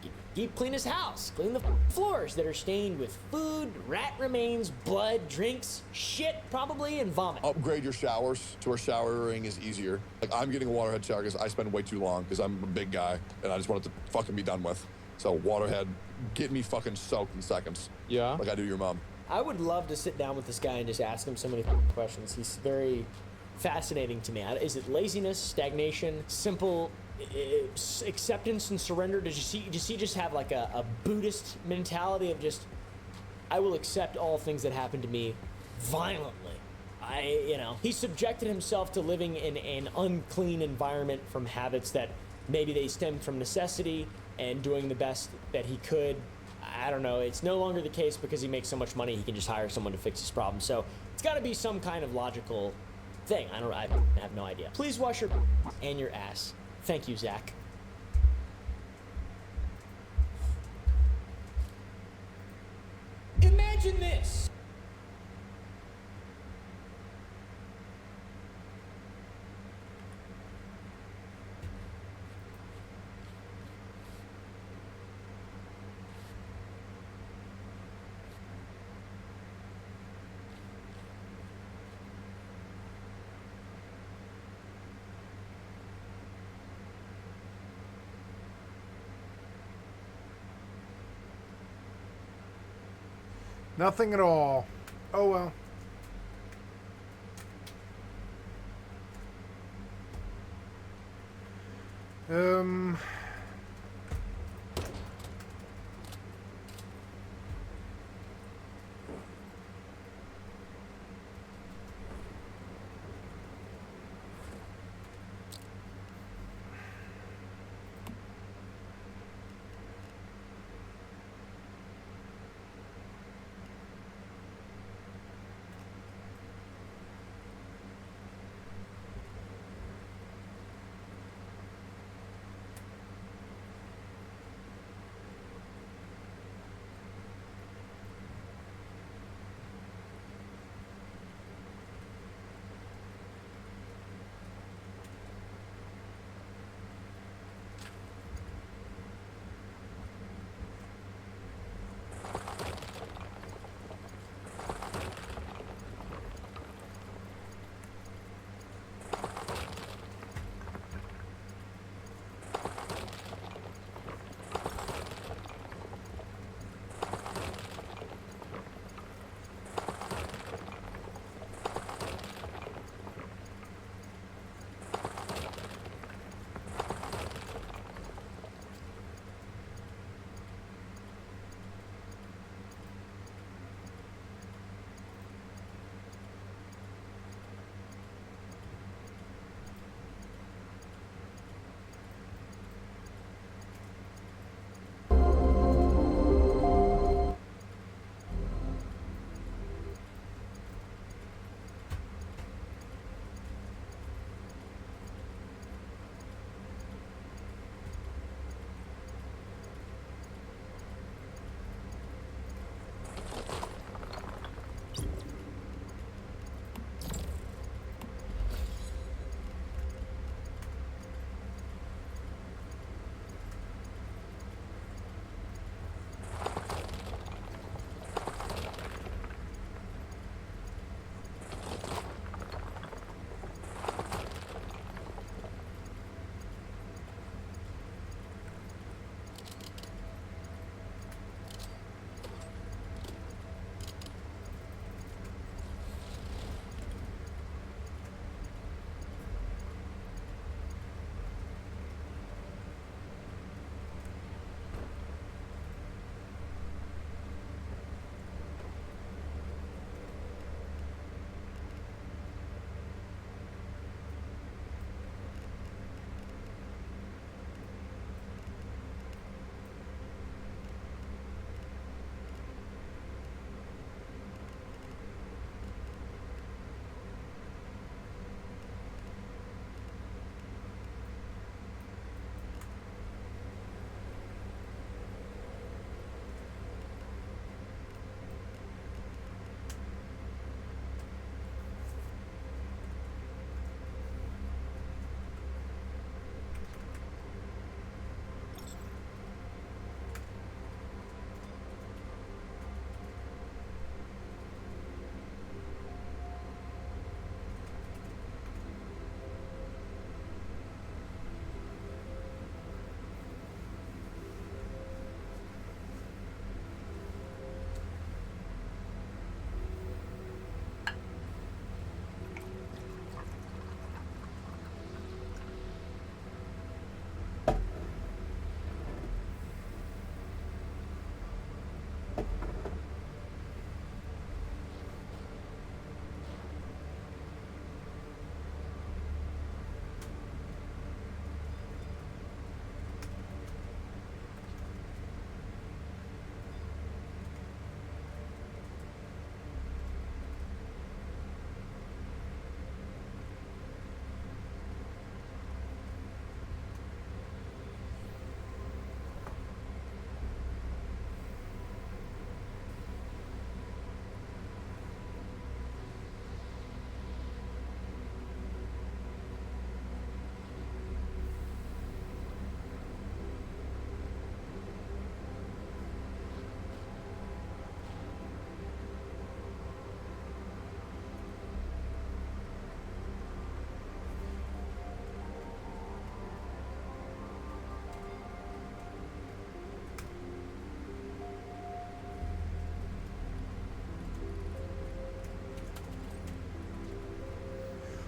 Clean his house. Clean the floors that are stained with food, rat remains, blood, drinks, shit, probably, and vomit. Upgrade your showers to where showering is easier. Like, I'm getting a waterhead shower because I spend way too long because I'm a big guy and I just want it to fucking be done with. So waterhead, get me fucking soaked in seconds. Yeah. Like I do your mom. I would love to sit down with this guy and just ask him so many questions. He's very fascinating to me. Is it laziness, stagnation, simple acceptance and surrender? Does he just have like a Buddhist mentality of just, I will accept all things that happen to me violently? He subjected himself to living in an unclean environment from habits that maybe they stemmed from necessity and doing the best that he could. I don't know. It's no longer the case because he makes so much money he can just hire someone to fix his problem. So it's got to be some kind of logical thing. I have no idea. Please wash your and your ass. Thank you, Zach. Imagine this. Nothing at all. Oh well.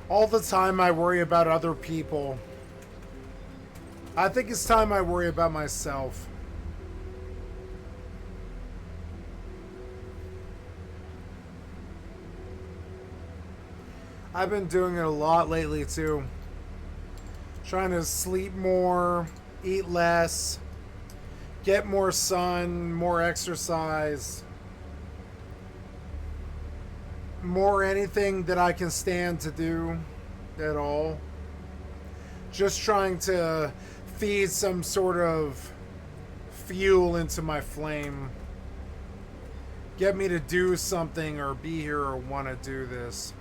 All the time I worry about other people. I think it's time I worry about myself. I've been doing it a lot lately too. Trying to sleep more, eat less, get more sun, more exercise, more anything that I can stand to do at all. Just trying to feed some sort of fuel into my flame. Get me to do something or be here or want to do this.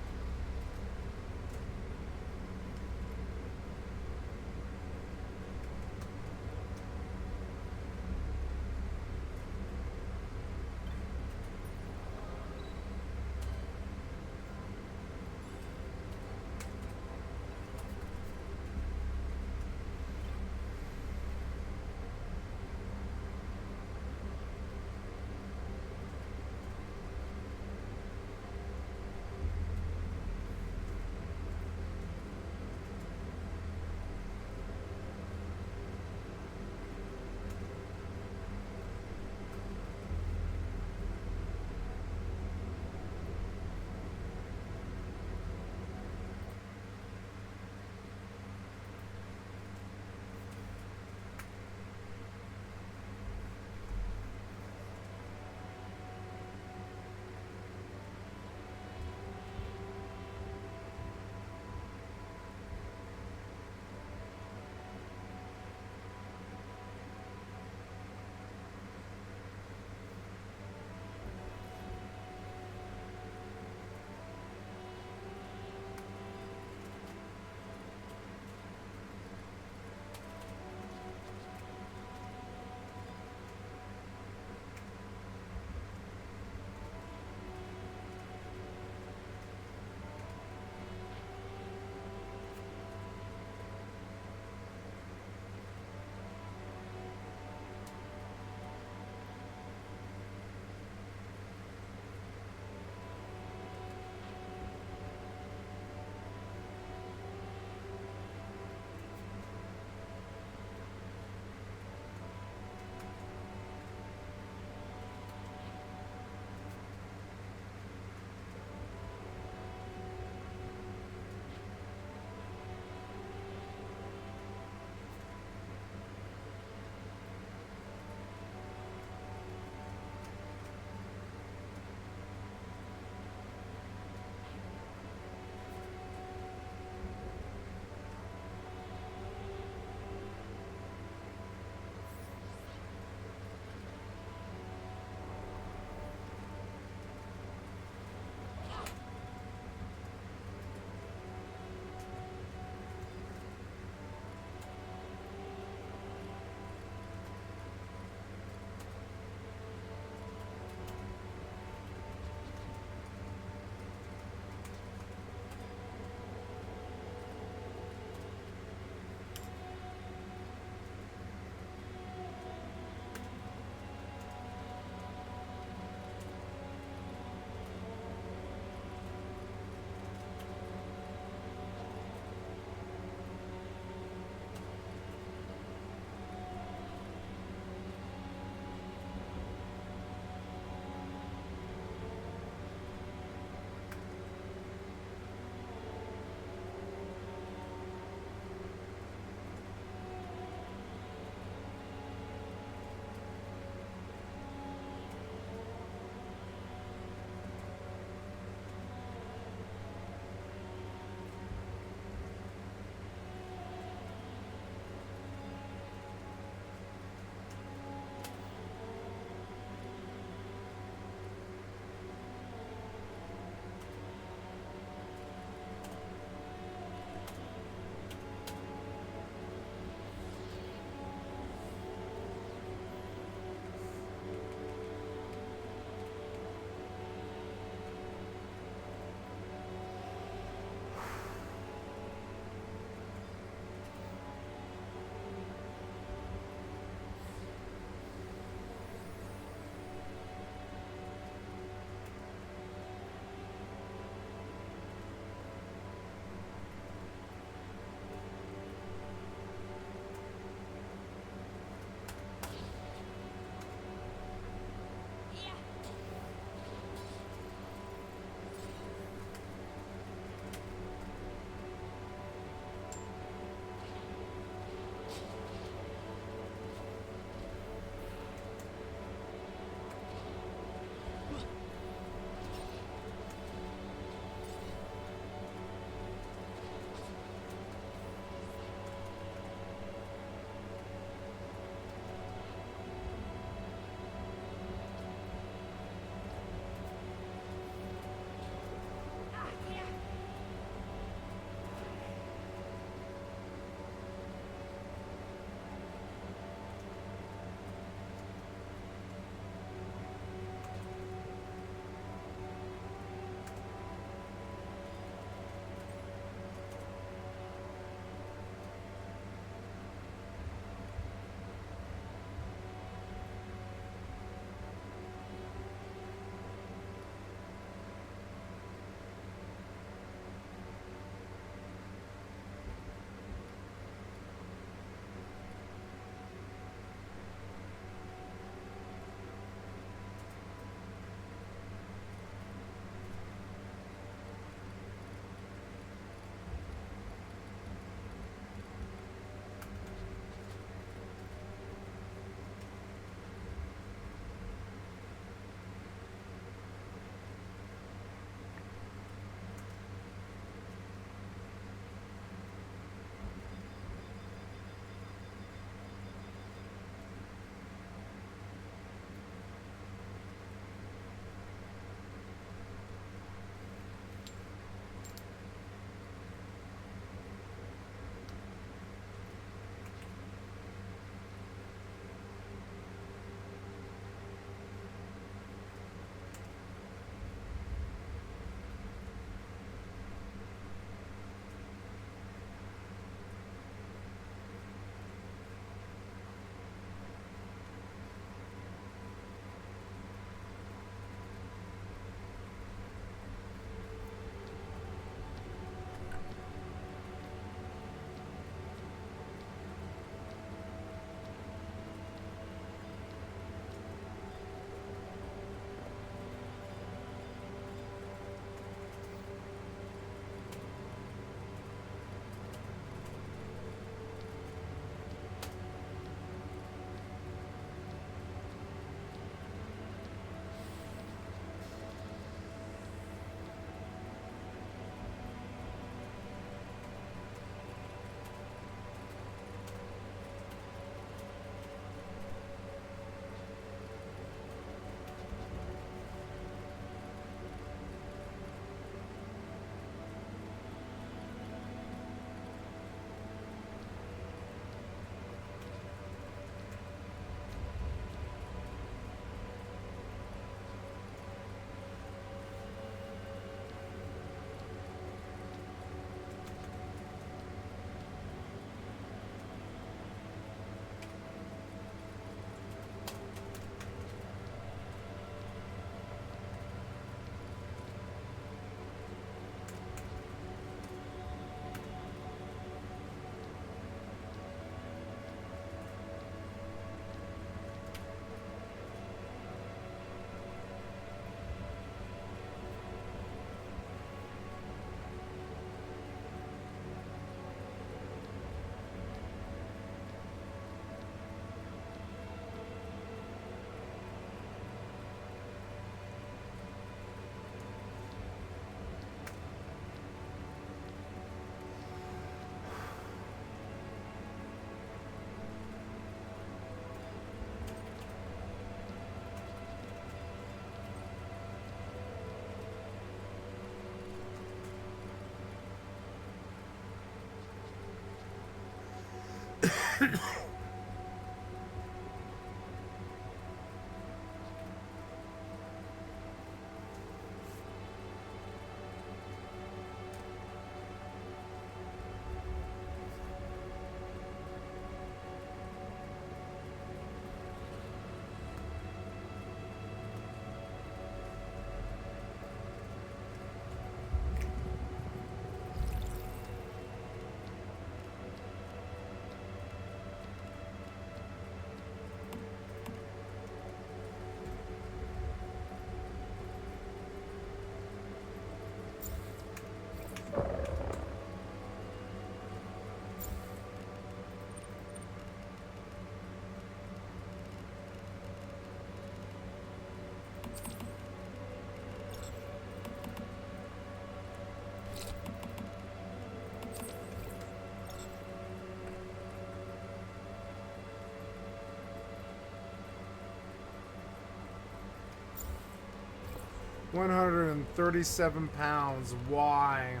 £137. Why?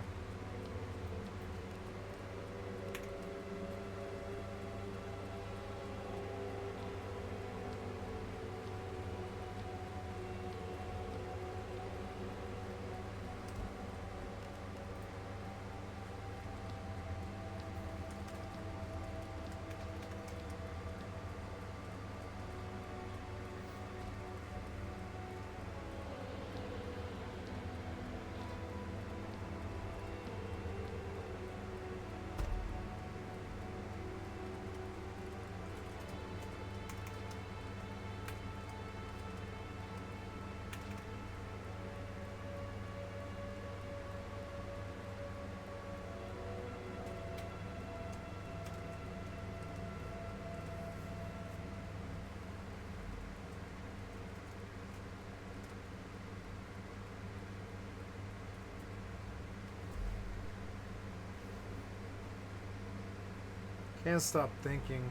Can't stop thinking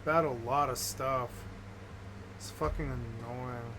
about a lot of stuff. It's fucking annoying.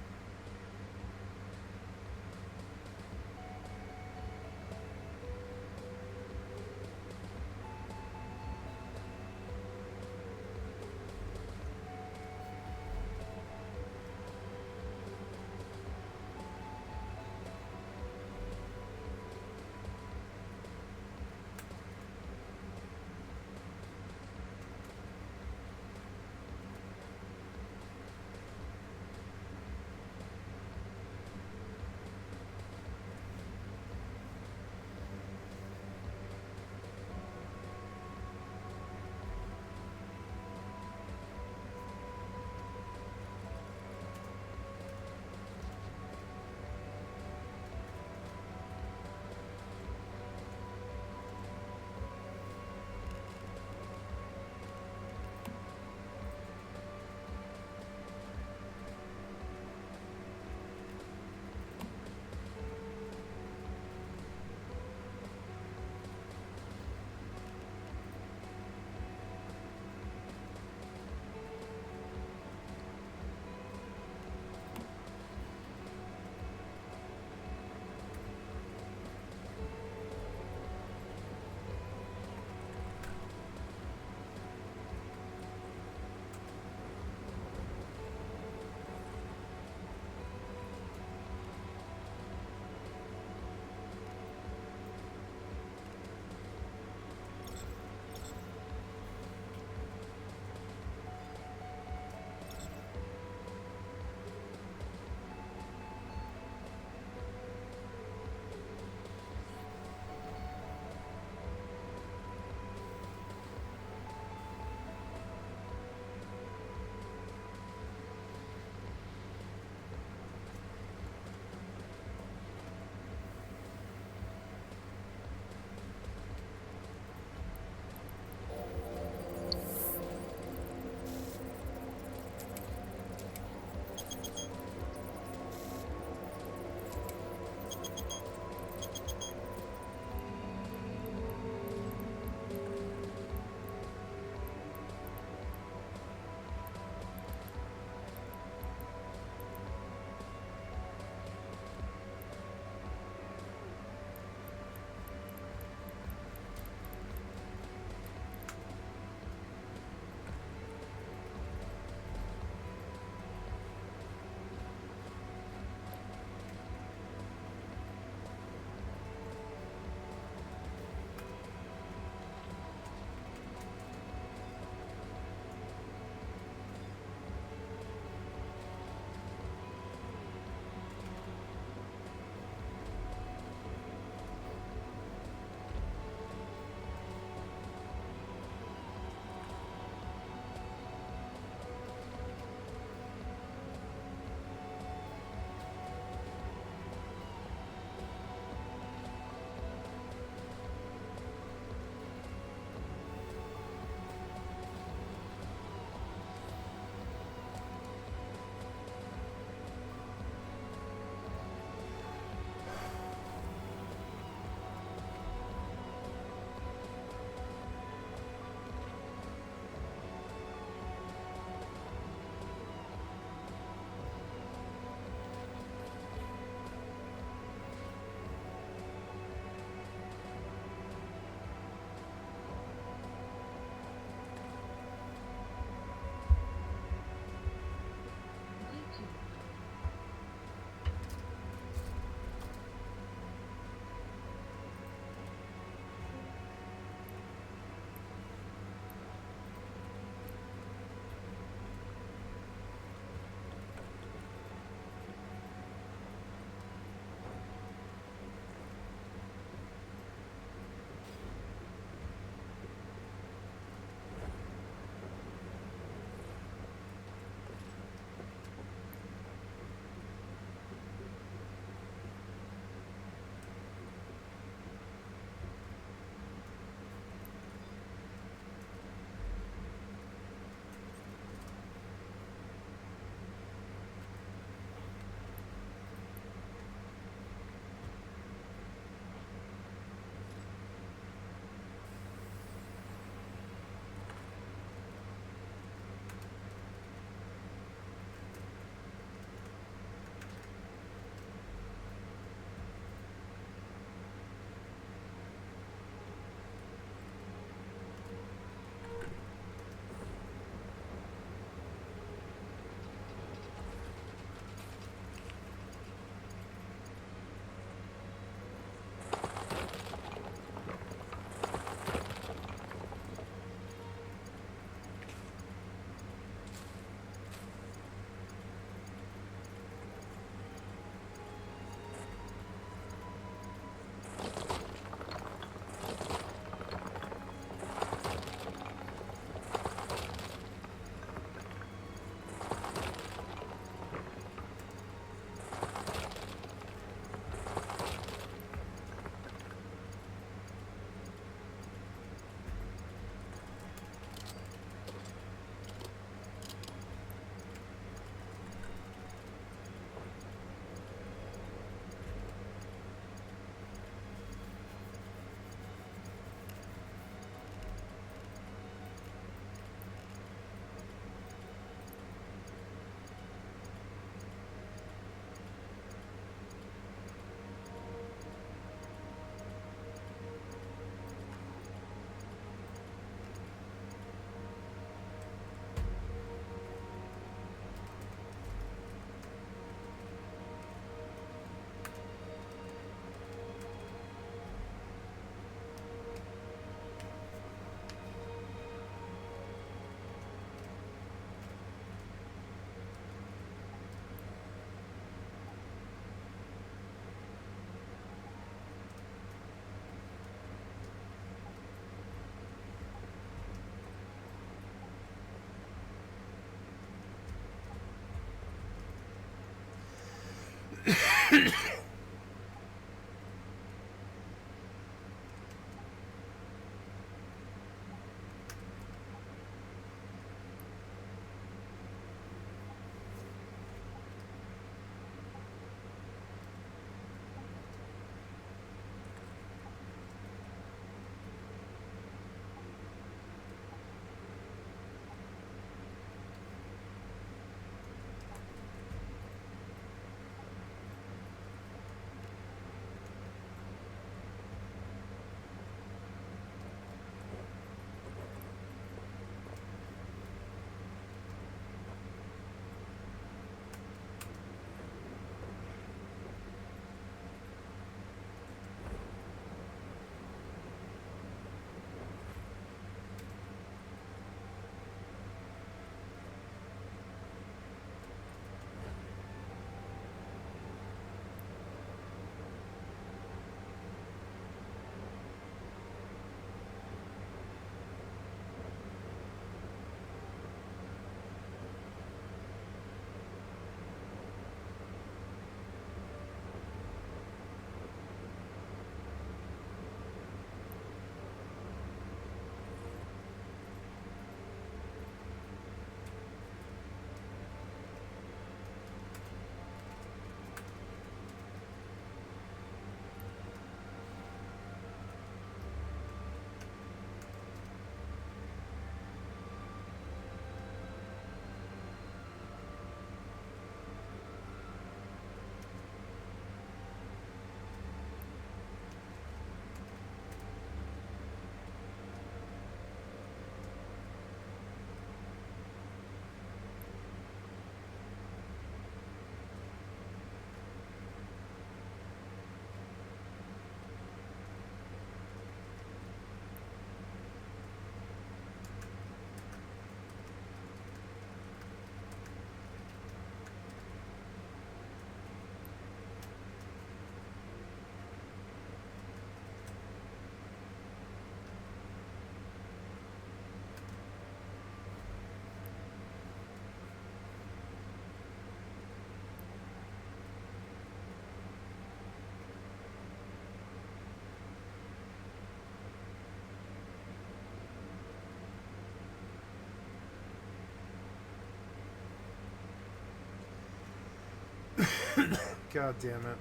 God damn it.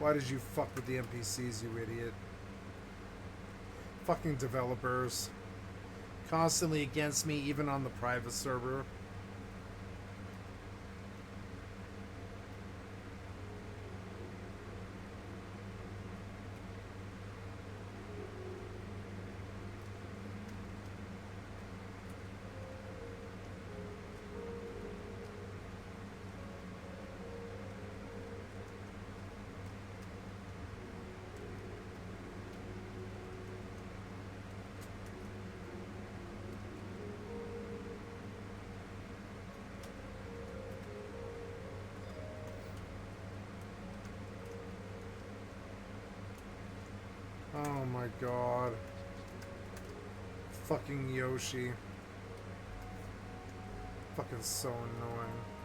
Why did you fuck with the NPCs, you idiot? Fucking developers. Constantly against me, even on the private server. Oh my god. Fucking Yoshi. Fucking so annoying.